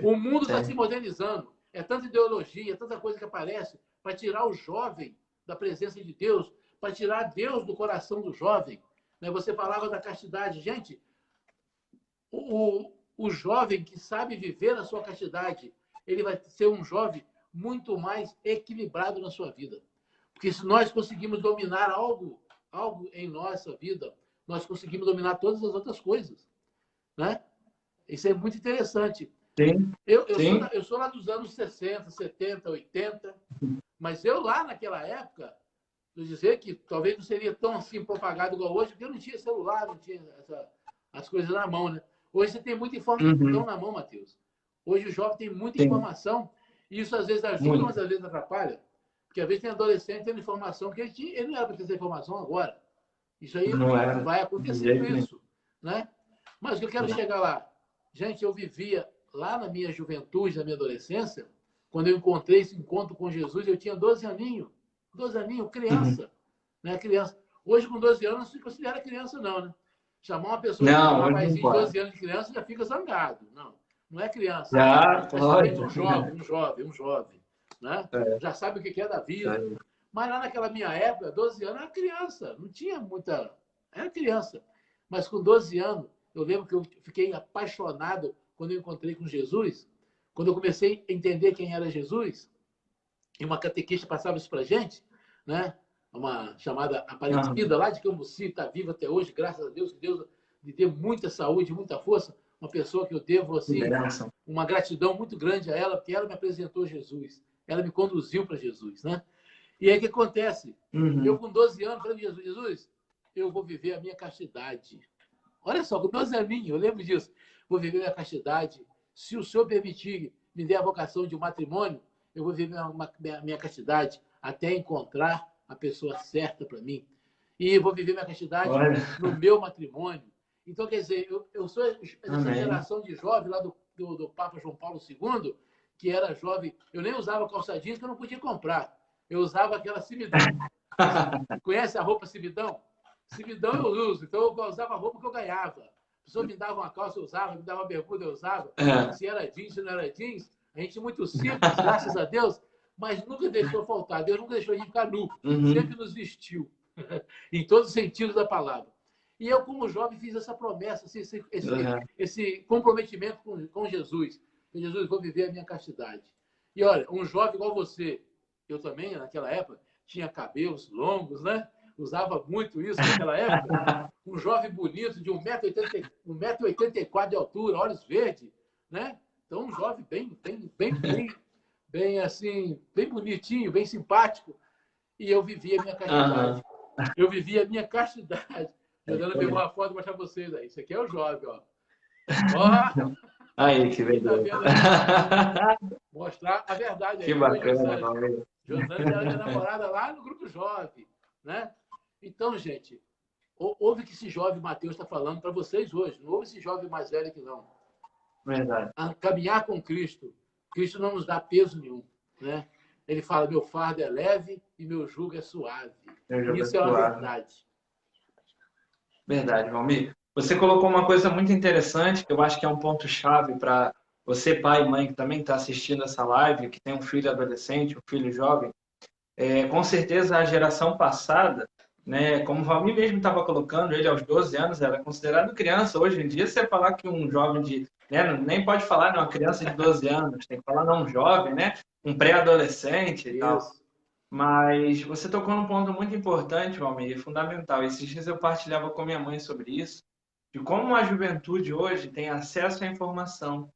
O mundo está se modernizando. É tanta ideologia, tanta coisa que aparece para tirar o jovem da presença de Deus, para tirar Deus do coração do jovem. Você falava da castidade. Gente, o jovem que sabe viver a sua castidade, ele vai ser um jovem muito mais equilibrado na sua vida. Porque se nós conseguimos dominar algo em nossa vida, nós conseguimos dominar todas as outras coisas. Né? Isso é muito interessante. Sim. Eu sou lá dos anos 60, 70, 80, mas eu lá naquela época, vou dizer que talvez não seria tão assim propagado igual hoje, porque eu não tinha celular, não tinha as coisas na mão. Né? Hoje você tem muita informação na mão, Mateus. Hoje o jovem tem muita informação, e isso às vezes ajuda, mas às vezes atrapalha. Porque às vezes tem adolescente tendo informação que ele não era para ter essa informação agora. Isso aí não vai acontecer com isso. Né? Mas o que eu quero chegar lá? Gente, eu vivia lá na minha juventude, na minha adolescência, quando eu encontrei esse encontro com Jesus, eu tinha 12 aninhos. 12 aninhos, criança. Né? Criança. Hoje, com 12 anos, não se considera criança, não. Né? Chamar uma pessoa de um rapazinho de 12 anos de criança já fica zangado. Não é criança. É um jovem. Né? Já sabe o que é da vida. Mas lá naquela minha época, 12 anos, era criança. Não tinha muita... Era criança. Mas com 12 anos, eu lembro que eu fiquei apaixonado quando eu encontrei com Jesus. Quando eu comecei a entender quem era Jesus, e uma catequista passava isso para a gente, né? Uma chamada Aparecida, lá de Cambuci, está viva até hoje, graças a Deus, que Deus lhe deu muita saúde, muita força. Uma pessoa que eu devo assim, uma gratidão muito grande a ela, porque ela me apresentou Jesus. Ela me conduziu para Jesus. Né? E aí o que acontece? Eu, com 12 anos, falei, Jesus, eu vou viver a minha castidade. Olha só, com 12 aninhos, eu lembro disso. Vou viver a minha castidade. Se o Senhor permitir, me dê a vocação de um matrimônio, eu vou viver minha castidade até encontrar a pessoa certa para mim. E vou viver minha castidade no meu matrimônio. Então, quer dizer, eu sou essa geração de jovem lá do Papa João Paulo II, que era jovem. Eu nem usava calça jeans que eu não podia comprar. Eu usava aquela cimidão. Conhece a roupa cimidão? Cimidão eu uso. Então, eu usava a roupa que eu ganhava. A pessoa me dava uma calça, eu usava. Me dava uma bermuda, eu usava. Se era jeans, se não era jeans. A gente muito simples, graças a Deus, mas nunca deixou faltar. Deus nunca deixou a gente ficar nu. Sempre nos vestiu. Em todos os sentidos da palavra. E eu, como jovem, fiz essa promessa, esse comprometimento com Jesus. Jesus, vou viver a minha castidade. E olha, um jovem igual você, eu também, naquela época, tinha cabelos longos, né? Usava muito isso naquela época. Um jovem bonito, de 1,84 m de altura, olhos verdes, né? Então, um jovem bem assim, bem bonitinho, bem simpático. E eu vivia a minha castidade. Eu vivia a minha castidade. A Dana pegou uma foto para mostrar vocês aí. Isso aqui é o jovem, ó. Aí, que Quem tá beleza. vendo aí, mostrar a verdade Que aí. Foi bacana, Josângela. Valmir. Josângela era minha namorada lá no Grupo Jovem, né? Então, gente, ouve que esse jovem Mateus está falando para vocês hoje. Não ouve esse jovem mais velho aqui, não. Verdade. A caminhar com Cristo, Cristo não nos dá peso nenhum, né? Ele fala, meu fardo é leve e meu jugo é suave. Meu E jogo é isso é uma suave. verdade. Verdade, Valmir. Você colocou uma coisa muito interessante, que eu acho que é um ponto-chave para você, pai e mãe, que também está assistindo essa live, que tem um filho adolescente, um filho jovem. Com certeza, a geração passada, né, como o Valmir mesmo estava colocando, ele aos 12 anos era considerado criança. Hoje em dia, você falar que um jovem de... Né, nem pode falar não, uma criança de 12 anos, tem que falar não, um jovem, né, um pré-adolescente e tal. Isso. Mas você tocou num ponto muito importante, Valmir, fundamental. Esses dias eu partilhava com minha mãe sobre isso, de como a juventude hoje tem acesso à informação.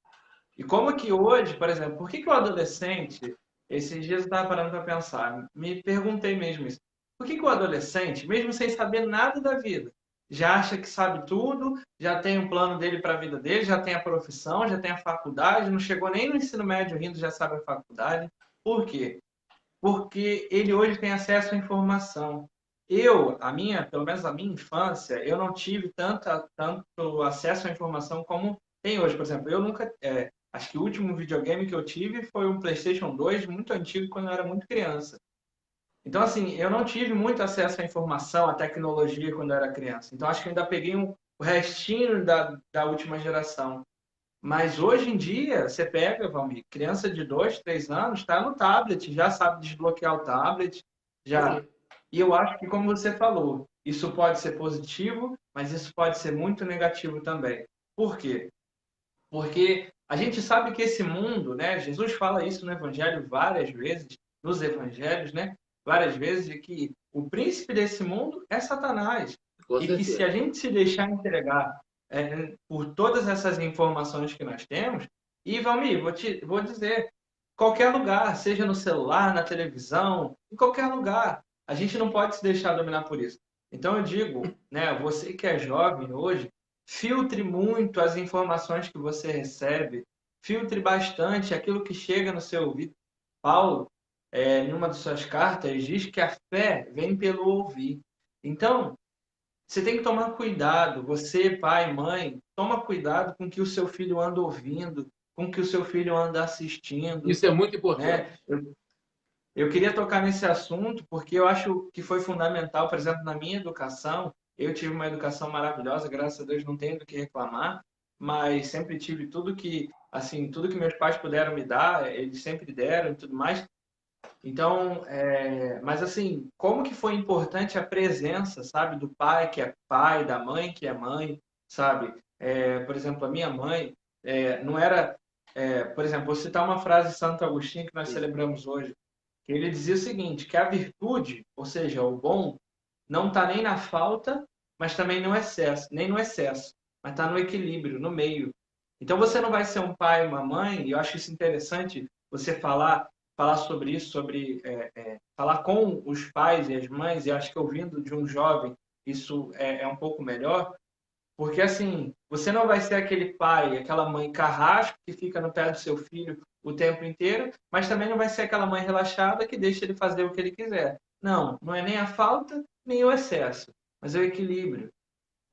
E como que hoje, por exemplo, por que que o adolescente, esses dias eu estava parando para pensar, me perguntei mesmo isso, por que que o adolescente, mesmo sem saber nada da vida, já acha que sabe tudo, já tem um plano dele para a vida dele, já tem a profissão, já tem a faculdade, não chegou nem no ensino médio ainda, já sabe a faculdade? Por quê? Porque ele hoje tem acesso à informação. Pelo menos a minha infância, eu não tive tanto acesso à informação como tem hoje. Por exemplo, eu nunca, acho que o último videogame que eu tive foi um PlayStation 2, muito antigo, quando eu era muito criança. Então, assim, eu não tive muito acesso à informação, à tecnologia quando eu era criança. Então, acho que eu ainda peguei o restinho da última geração. Mas hoje em dia, você pega, Valmir, criança de 2, 3 anos, está no tablet, já sabe desbloquear o tablet, já. E eu acho que, como você falou, isso pode ser positivo, mas isso pode ser muito negativo também. Por quê? Porque a gente sabe que esse mundo, né? Jesus fala isso no Evangelho várias vezes, nos Evangelhos, né? Várias vezes, de que o príncipe desse mundo é Satanás. Com E que se certeza. a gente se deixar entregar por todas essas informações que nós temos, e Valmir, vou dizer, qualquer lugar, seja no celular, na televisão, em qualquer lugar, a gente não pode se deixar dominar por isso. Então eu digo, né, você que é jovem hoje, filtre muito as informações que você recebe, filtre bastante aquilo que chega no seu ouvido. Paulo, em uma de suas cartas, diz que a fé vem pelo ouvir. Então, você tem que tomar cuidado, você, pai, mãe, toma cuidado com o que o seu filho anda ouvindo, com o que o seu filho anda assistindo, Isso é muito importante. né? Eu queria tocar nesse assunto porque eu acho que foi fundamental, por exemplo, na minha educação. Eu tive uma educação maravilhosa, graças a Deus não tenho do que reclamar, mas sempre tive tudo que, assim, tudo que meus pais puderam me dar, eles sempre deram e tudo mais. Então, mas assim, como que foi importante a presença, sabe, do pai que é pai, da mãe que é mãe, sabe? Por exemplo, a minha mãe não era, por exemplo, vou citar uma frase de Santo Agostinho que nós celebramos hoje. Ele dizia o seguinte, que a virtude, ou seja, o bom, não está nem na falta, mas também no excesso, nem no excesso, mas está no equilíbrio, no meio. Então você não vai ser um pai, uma mãe, e eu acho isso interessante você falar sobre isso, sobre falar com os pais e as mães, e acho que ouvindo de um jovem isso é um pouco melhor, porque assim, você não vai ser aquele pai, aquela mãe carrasco que fica no pé do seu filho o tempo inteiro, mas também não vai ser aquela mãe relaxada que deixa ele fazer o que ele quiser. Não, não é nem a falta, nem o excesso, mas é o equilíbrio,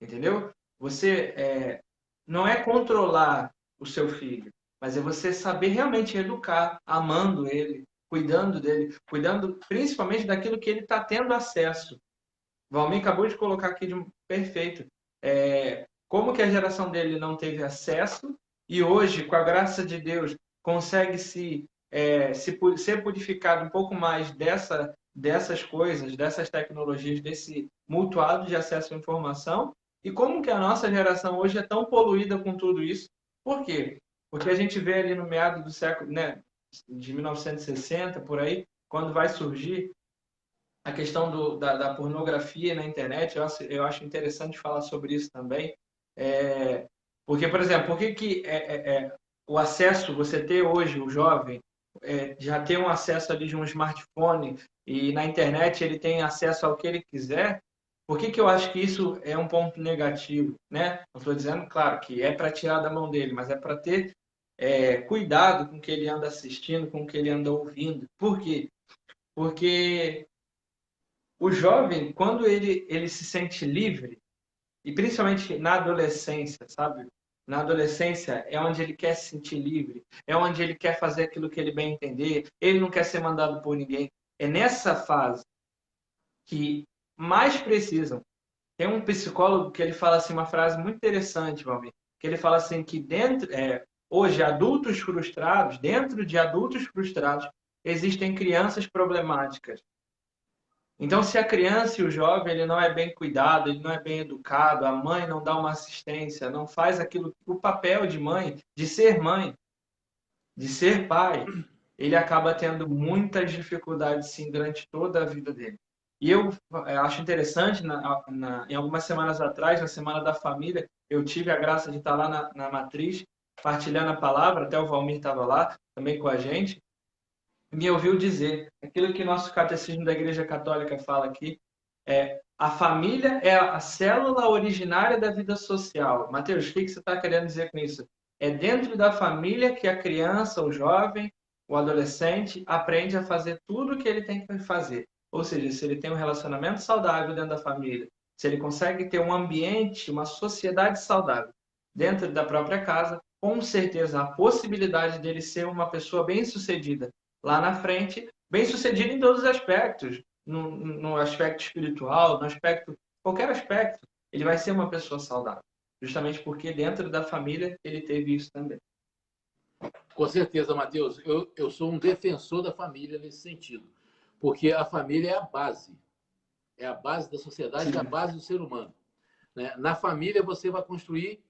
entendeu? Você não é controlar o seu filho, mas é você saber realmente educar, amando ele, cuidando dele, cuidando principalmente daquilo que ele está tendo acesso. O Valmir acabou de colocar aqui de perfeito. Como que a geração dele não teve acesso e hoje, com a graça de Deus, consegue ser purificado um pouco mais dessas coisas, dessas tecnologias, desse mutuado de acesso à informação, e como que a nossa geração hoje é tão poluída com tudo isso. Por quê? Porque a gente vê ali no meado do século, né, de 1960, por aí, quando vai surgir a questão da pornografia na internet, eu acho interessante falar sobre isso também. Porque, por exemplo, por que o acesso, você ter hoje, o jovem, já ter um acesso ali de um smartphone e na internet ele tem acesso ao que ele quiser, Por que que eu acho que isso é um ponto negativo, né? Não estou dizendo, claro, que é para tirar da mão dele, mas é para ter cuidado com o que ele anda assistindo, com o que ele anda ouvindo. Por quê? Porque o jovem, quando ele se sente livre, e principalmente na adolescência, sabe? Na adolescência é onde ele quer se sentir livre, é onde ele quer fazer aquilo que ele bem entender, ele não quer ser mandado por ninguém. É nessa fase que mais precisam. Tem um psicólogo que ele fala assim uma frase muito interessante, Valmir, que ele fala assim que hoje adultos frustrados, dentro de adultos frustrados, existem crianças problemáticas. Então, se a criança e o jovem ele não é bem cuidado, ele não é bem educado, a mãe não dá uma assistência, não faz aquilo, o papel de mãe, de ser pai, ele acaba tendo muitas dificuldades sim durante toda a vida dele. E eu acho interessante, em algumas semanas atrás, na Semana da Família, eu tive a graça de estar lá na Matriz, partilhando a palavra, até o Valmir estava lá também com a gente, me ouviu dizer aquilo que nosso catecismo da Igreja Católica fala aqui, a família é a célula originária da vida social. Mateus, o que você está querendo dizer com isso? É dentro da família que a criança, o jovem, o adolescente aprende a fazer tudo o que ele tem que fazer. Ou seja, se ele tem um relacionamento saudável dentro da família, se ele consegue ter um ambiente, uma sociedade saudável dentro da própria casa, com certeza a possibilidade dele ser uma pessoa bem-sucedida lá na frente, bem-sucedida em todos os aspectos, no aspecto espiritual, no aspecto, qualquer aspecto, ele vai ser uma pessoa saudável. Justamente porque dentro da família ele teve isso também. Com certeza, Matheus. Eu sou um defensor da família nesse sentido. Porque a família é a base. É a base da sociedade, é a base do ser humano. Né? Na família você vai construir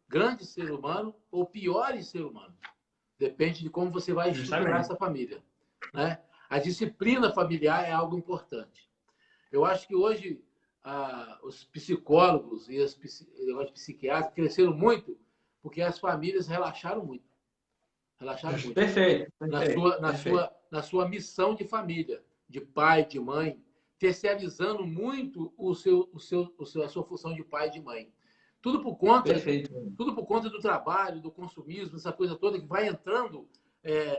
grandes seres humanos ou piores seres humanos. Depende de como você vai estruturar essa família. Né? A disciplina familiar é algo importante. Eu acho que hoje os psicólogos e os psiquiatras cresceram muito porque as famílias relaxaram muito. Relaxaram muito. Perfeito. Na sua missão de família, de pai, de mãe, terceirizando muito a sua função de pai e de mãe. Tudo por conta do trabalho, do consumismo, essa coisa toda que vai entrando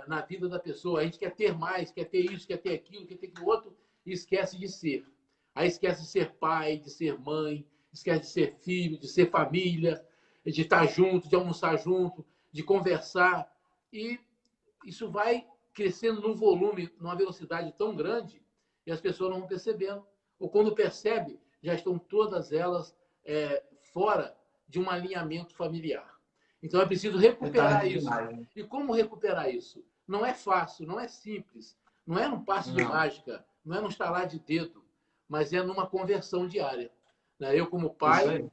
na vida da pessoa. A gente quer ter mais, quer ter isso, quer ter aquilo, quer ter aquilo outro, e esquece de ser. Aí esquece de ser pai, de ser mãe, esquece de ser filho, de ser família, de estar junto, de almoçar junto, de conversar. E isso vai crescendo num volume, numa velocidade tão grande, e as pessoas não vão percebendo. Ou quando percebe, já estão todas elas fora de um alinhamento familiar. Então é preciso recuperar isso. E como recuperar isso? Não é fácil, não é simples, não é num passe de mágica, não é num estalar de dedo, mas é numa conversão diária. Eu como pai,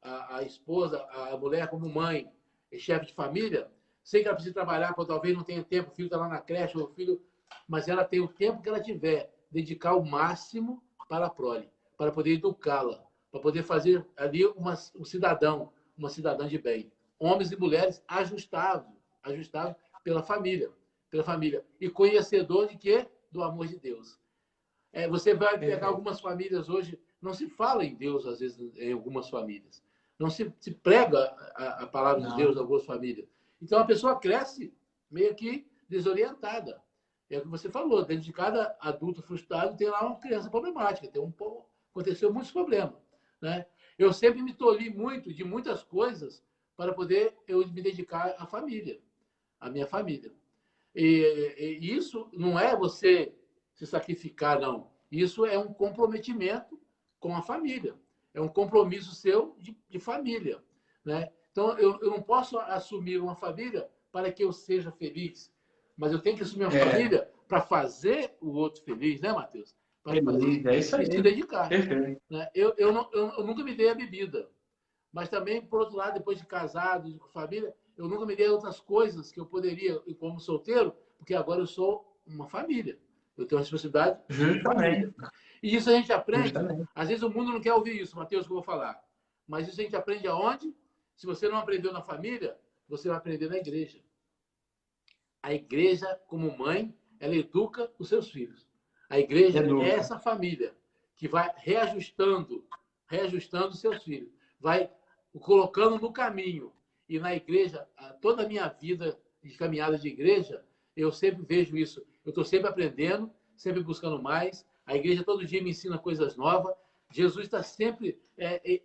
a esposa, a mulher como mãe, chefe de família, sei que ela precisa trabalhar, porque talvez não tenha tempo, o filho está lá na creche, o filho, mas ela tem o tempo que ela tiver, dedicar o máximo para a prole, para poder educá-la, para poder fazer ali um cidadão, uma cidadã de bem. Homens e mulheres ajustados pela família, e conhecedor de quê? Do amor de Deus. Você vai pegar algumas famílias hoje, não se fala em Deus, às vezes, em algumas famílias. Não se prega a palavra de Deus em algumas famílias. Então, a pessoa cresce meio que desorientada. É o que você falou, dentro de cada adulto frustrado tem lá uma criança problemática, aconteceu muitos problemas. Né? Eu sempre me tolhi muito de muitas coisas para poder eu me dedicar à família, à minha família. E isso não é você se sacrificar, não. Isso é um comprometimento com a família. É um compromisso seu de família. Né? Então, eu não posso assumir uma família para que eu seja feliz, mas eu tenho que assumir uma família para fazer o outro feliz, né, Matheus? Para fazer é isso aí. E se dedicar. Né? Eu nunca me dei a bebida, mas também, por outro lado, depois de casado, de família, eu nunca me dei outras coisas que eu poderia, como solteiro, porque agora eu sou uma família. Eu tenho uma responsabilidade de família. E isso a gente aprende. Às vezes o mundo não quer ouvir isso, Matheus, que eu vou falar. Mas isso a gente aprende aonde? Se você não aprendeu na família, você vai aprender na igreja. A igreja, como mãe, ela educa os seus filhos. A igreja é essa família que vai reajustando seus filhos, vai o colocando no caminho. E na igreja, toda a minha vida de caminhada de igreja, eu sempre vejo isso. Eu estou sempre aprendendo, sempre buscando mais. A igreja todo dia me ensina coisas novas. Jesus está sempre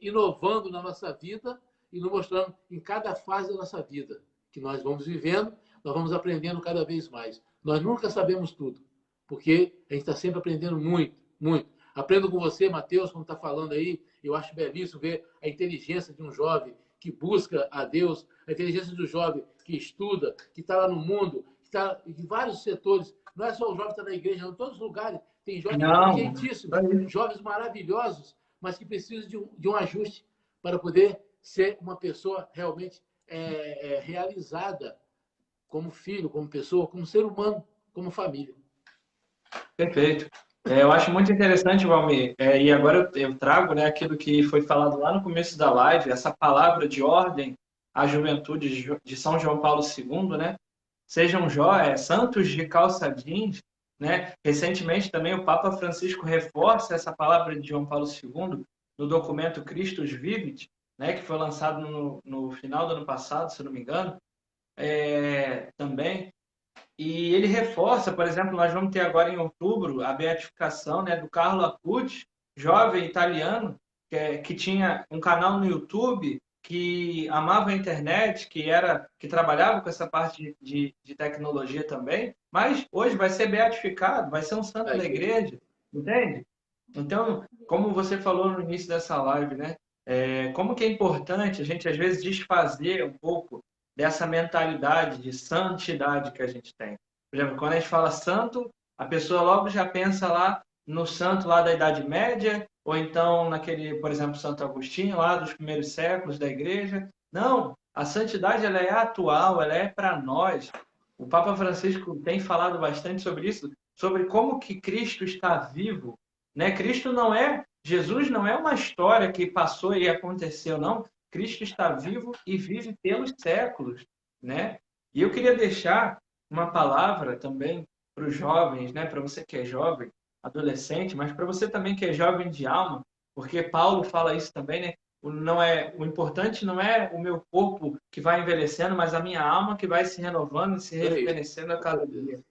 inovando na nossa vida e nos mostrando em cada fase da nossa vida que nós vamos vivendo, nós vamos aprendendo cada vez mais. Nós nunca sabemos tudo, porque a gente está sempre aprendendo muito, muito. Aprendo com você, Mateus, como está falando aí. Eu acho belíssimo ver a inteligência de um jovem que busca a Deus, a inteligência do jovem que estuda, que está lá no mundo, que está em vários setores. Não é só o jovem que está na igreja, em todos os lugares. Tem jovens inteligentíssimos, jovens maravilhosos, mas que precisam de um ajuste para poder ser uma pessoa realmente realizada como filho, como pessoa, como ser humano, como família. Perfeito. Eu acho muito interessante, Valmir, e agora eu trago, né, aquilo que foi falado lá no começo da live, essa palavra de ordem à juventude de São João Paulo II, né? Sejam santos de calça jeans, né? Recentemente também o Papa Francisco reforça essa palavra de João Paulo II no documento Christus Vivit, né, que foi lançado no final do ano passado, se não me engano, também. E ele reforça, por exemplo, nós vamos ter agora em outubro a beatificação, né, do Carlo Acutis, jovem italiano, que tinha um canal no YouTube, que amava a internet, que trabalhava com essa parte de tecnologia também, mas hoje vai ser beatificado, vai ser um santo da igreja, entende? Então, como você falou no início dessa live, né, como que é importante a gente, às vezes, desfazer um pouco dessa mentalidade de santidade que a gente tem. Por exemplo, quando a gente fala santo, a pessoa logo já pensa lá no santo lá da Idade Média, ou então naquele, por exemplo, Santo Agostinho, lá dos primeiros séculos da igreja. Não, a santidade ela é atual, ela é para nós. O Papa Francisco tem falado bastante sobre isso, sobre como que Cristo está vivo, né? Jesus não é uma história que passou e aconteceu, não. Cristo está vivo e vive pelos séculos, né? E eu queria deixar uma palavra também para os jovens, né? Para você que é jovem, adolescente, mas para você também que é jovem de alma, porque Paulo fala isso também, né? O importante não é o meu corpo que vai envelhecendo, mas a minha alma que vai se renovando e se rejuvenescendo a cada dia.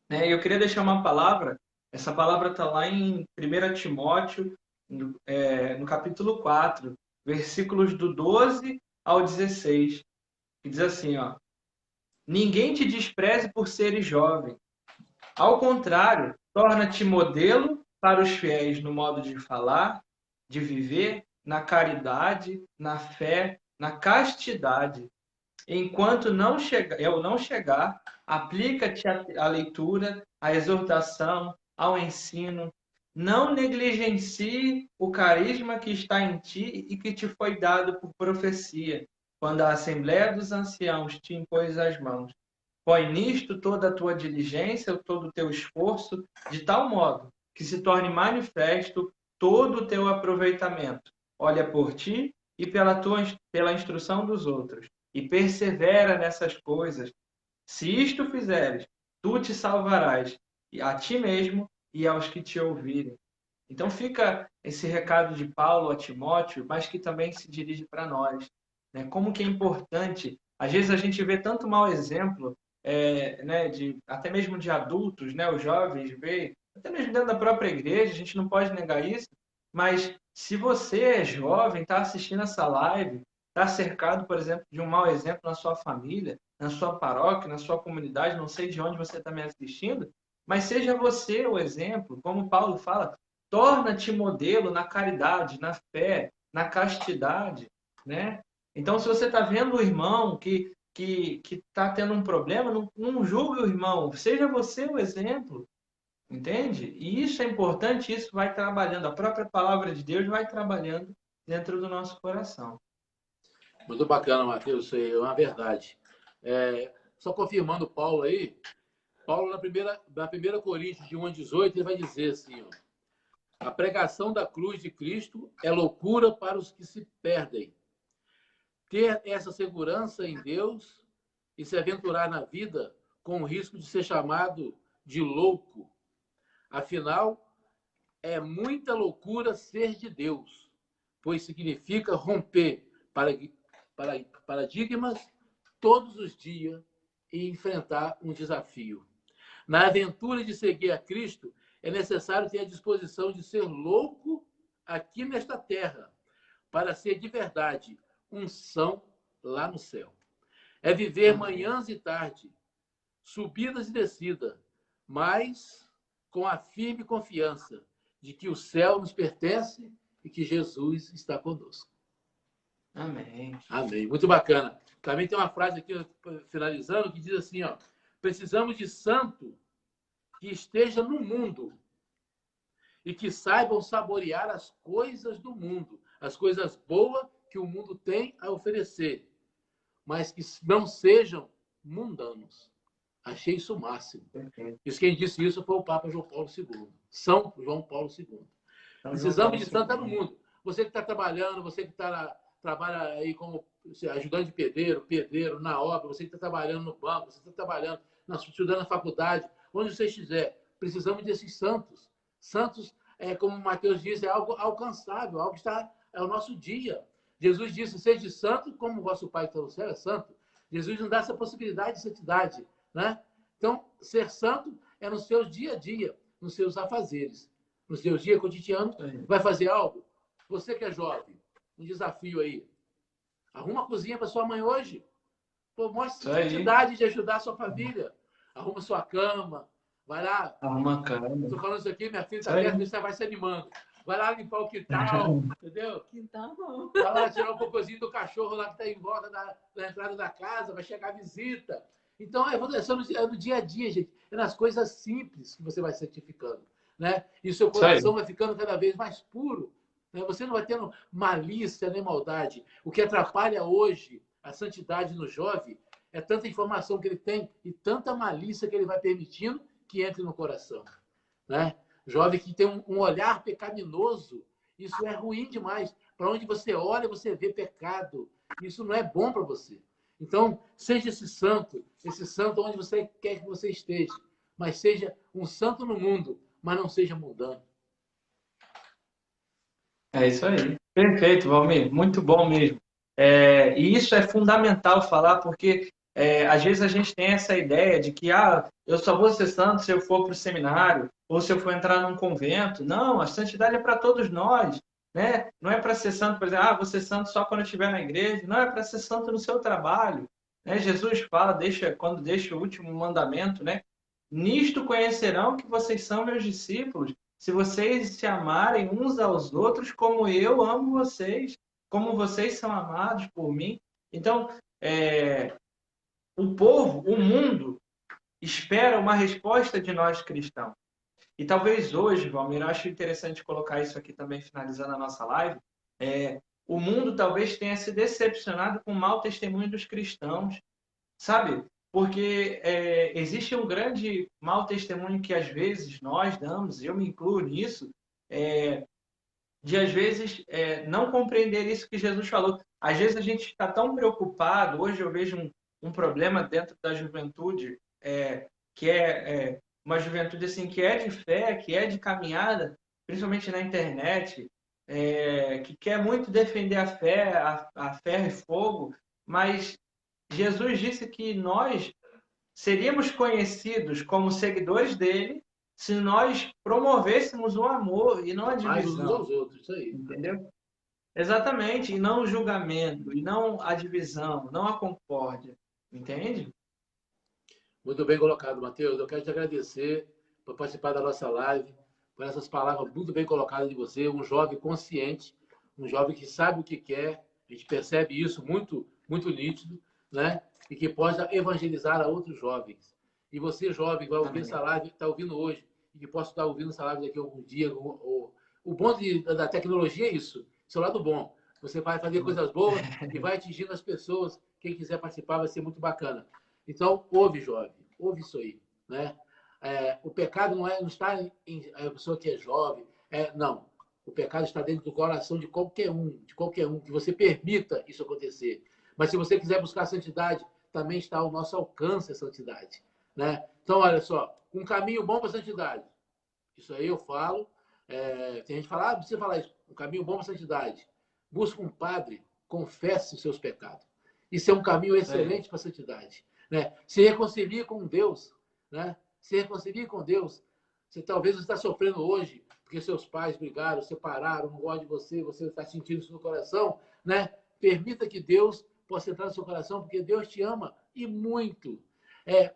Né? E eu queria deixar uma palavra, essa palavra está lá em 1 Timóteo, no capítulo 4, versículos do 12 ao 16, que diz assim, ó: ninguém te despreze por seres jovem. Ao contrário, torna-te modelo para os fiéis no modo de falar, de viver, na caridade, na fé, na castidade. Enquanto eu não chegar, aplica-te à leitura, à exortação, ao ensino. Não negligencie o carisma que está em ti e que te foi dado por profecia, quando a Assembleia dos Anciãos te impôs as mãos. Põe nisto toda a tua diligência, todo o teu esforço, de tal modo que se torne manifesto todo o teu aproveitamento. Olha por ti e pela instrução dos outros, e persevera nessas coisas. Se isto fizeres, tu te salvarás, a ti mesmo e aos que te ouvirem. Então fica esse recado de Paulo a Timóteo, mas que também se dirige para nós. Né? Como que é importante, às vezes a gente vê tanto mau exemplo, né, até mesmo de adultos, né, os jovens, até mesmo dentro da própria igreja, a gente não pode negar isso, mas se você é jovem, está assistindo essa live, está cercado, por exemplo, de um mau exemplo na sua família, na sua paróquia, na sua comunidade, não sei de onde você está me assistindo, mas seja você o exemplo, como Paulo fala, torna-te modelo na caridade, na fé, na castidade, né? Então, se você está vendo o irmão que está tendo um problema, não julgue o irmão, seja você o exemplo, entende? E isso é importante, isso vai trabalhando, a própria palavra de Deus vai trabalhando dentro do nosso coração. Muito bacana, Mateus, isso aí é uma verdade. Só confirmando Paulo aí, Paulo na primeira Coríntios de 1:18, ele vai dizer assim, ó: a pregação da cruz de Cristo é loucura para os que se perdem. Ter essa segurança em Deus e se aventurar na vida com o risco de ser chamado de louco. Afinal, é muita loucura ser de Deus, pois significa romper paradigmas todos os dias e enfrentar um desafio. Na aventura de seguir a Cristo, é necessário ter a disposição de ser louco aqui nesta terra, para ser de verdade unção lá no céu. É viver manhãs e tarde, subidas e descidas, mas com a firme confiança de que o céu nos pertence e que Jesus está conosco. Amém. Amém. Muito bacana. Também tem uma frase aqui, finalizando, que diz assim, ó, precisamos de santo que esteja no mundo e que saibam saborear as coisas do mundo, as coisas boas que o mundo tem a oferecer, mas que não sejam mundanos. Achei isso o máximo. Isso, quem disse isso foi o Papa João Paulo II. São João Paulo II. Precisamos de santo no mundo. Você que está trabalhando, você que trabalha aí como ajudante de pedreiro, na obra, você que está trabalhando no banco, você que está trabalhando, estudando na faculdade, onde você estiver, precisamos desses santos. Santos, como Mateus diz, é algo alcançável, algo que está, é o nosso dia. Jesus disse, seja santo como o vosso Pai que está no céu é santo. Jesus nos dá essa possibilidade de santidade, né? Então, ser santo é no seu dia a dia, nos seus afazeres, nos seus dias cotidianos. Vai fazer algo? Você que é jovem, um desafio aí. Arruma a cozinha para sua mãe hoje. Pô, mostre santidade de ajudar a sua família. Arruma sua cama. Vai lá. Arruma a cama. Estou falando isso aqui, minha filha está perto, você vai se animando. Vai lá limpar o quintal, entendeu? Quintal não. Vai lá tirar um cocôzinho do cachorro lá que está em volta da entrada da casa, vai chegar a visita. Então, é no dia a dia, gente. É nas coisas simples que você vai se santificando, né? E o seu coração vai ficando cada vez mais puro. Né? Você não vai tendo malícia nem maldade. O que atrapalha hoje a santidade no jovem é tanta informação que ele tem e tanta malícia que ele vai permitindo que entre no coração, né? Jovem que tem um olhar pecaminoso, isso é ruim demais. Para onde você olha, você vê pecado. Isso não é bom para você. Então, seja esse santo onde você quer que você esteja, mas seja um santo no mundo, mas não seja mundano. É isso aí. Perfeito, Valmir. Muito bom mesmo. E isso é fundamental falar, porque às vezes a gente tem essa ideia de que eu só vou ser santo se eu for para o seminário ou se eu for entrar num convento. Não, a santidade é para todos nós, né? Não é para ser santo, por exemplo, vou ser santo só quando eu estiver na igreja. Não, é para ser santo no seu trabalho, né? Jesus fala, quando deixa o último mandamento, né? Nisto conhecerão que vocês são meus discípulos, se vocês se amarem uns aos outros como eu amo vocês, como vocês são amados por mim. Então, o povo, o mundo, espera uma resposta de nós cristãos. E talvez hoje, Valmir, eu acho interessante colocar isso aqui também, finalizando a nossa live, o mundo talvez tenha se decepcionado com o mau testemunho dos cristãos, sabe? Porque existe um grande mau testemunho que às vezes nós damos, eu me incluo nisso, de às vezes não compreender isso que Jesus falou. Às vezes a gente está tão preocupado, hoje eu vejo um problema dentro da juventude, que é uma juventude assim, que é de fé, que é de caminhada, principalmente na internet, que quer muito defender a fé, a ferro e fogo, mas Jesus disse que nós seríamos conhecidos como seguidores dele se nós promovêssemos o amor e não a divisão. Mais uns aos outros, isso aí. Entendeu? Exatamente, e não o julgamento, e não a divisão, não a concórdia. Entende? Muito bem colocado, Mateus. Eu quero te agradecer por participar da nossa live, por essas palavras muito bem colocadas de você. Um jovem consciente, um jovem que sabe o que quer. A gente percebe isso muito, muito nítido, né? E que possa evangelizar a outros jovens. E você, jovem, que vai ouvir essa live, que está ouvindo hoje, e que possa estar ouvindo essa live daqui a algum dia. O bom da tecnologia é isso. Isso é o lado bom. Você vai fazer coisas boas e vai atingindo as pessoas. Quem quiser participar vai ser muito bacana. Então, ouve, jovem. Ouve isso aí, né? O pecado não está em a pessoa que é jovem. Não. O pecado está dentro do coração de qualquer um, que você permita isso acontecer. Mas se você quiser buscar a santidade, também está ao nosso alcance a santidade, né? Então, olha só, um caminho bom para a santidade. Isso aí eu falo, Tem gente que fala, precisa falar isso, um caminho bom para a santidade. Busca um padre, confesse os seus pecados. Isso é um caminho excelente para a santidade. Né? Se reconcilie com Deus. Né? Se reconcilie com Deus. Você talvez está sofrendo hoje porque seus pais brigaram, separaram, não gostam de você, você está sentindo isso no coração. Né? Permita que Deus possa entrar no seu coração, porque Deus te ama e muito.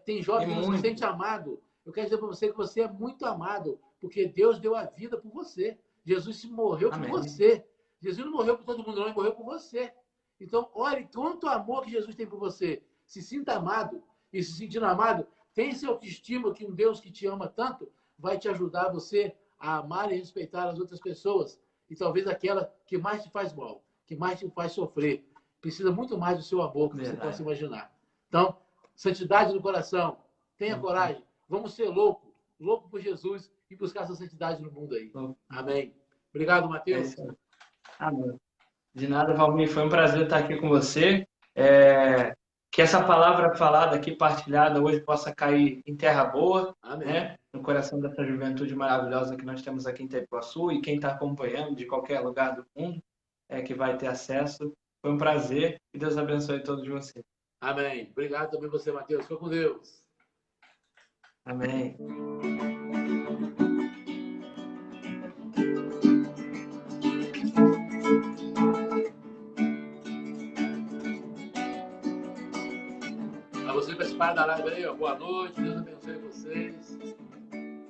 Tem jovem que não se sente amado. Eu quero dizer para você que você é muito amado, porque Deus deu a vida por você. Jesus se morreu por você. Jesus não morreu por todo mundo, não, ele morreu por você. Então, olhe quanto amor que Jesus tem por você. Se sinta amado. E se sentindo amado, tem seu autoestima que um Deus que te ama tanto vai te ajudar você a amar e respeitar as outras pessoas. E talvez aquela que mais te faz mal, que mais te faz sofrer. Precisa muito mais do seu amor que você possa imaginar. Então, santidade no coração. Tenha coragem. Vamos ser louco por Jesus e buscar essa santidade no mundo aí. Amém. Obrigado, Mateus. Amém. De nada, Valmir. Foi um prazer estar aqui com você. Que essa palavra falada aqui, partilhada hoje, possa cair em terra boa. Amém. Né? No coração dessa juventude maravilhosa que nós temos aqui em Itaipuaçu, e quem está acompanhando de qualquer lugar do mundo que vai ter acesso. Foi um prazer e Deus abençoe todos vocês. Amém. Obrigado também você, Mateus. Fica com Deus. Amém. A você participar da live aí, boa noite, Deus abençoe vocês.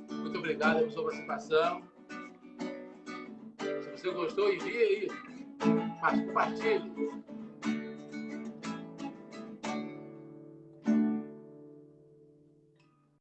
Muito obrigado pela sua participação. Se você gostou, envie aí. Compartilhe.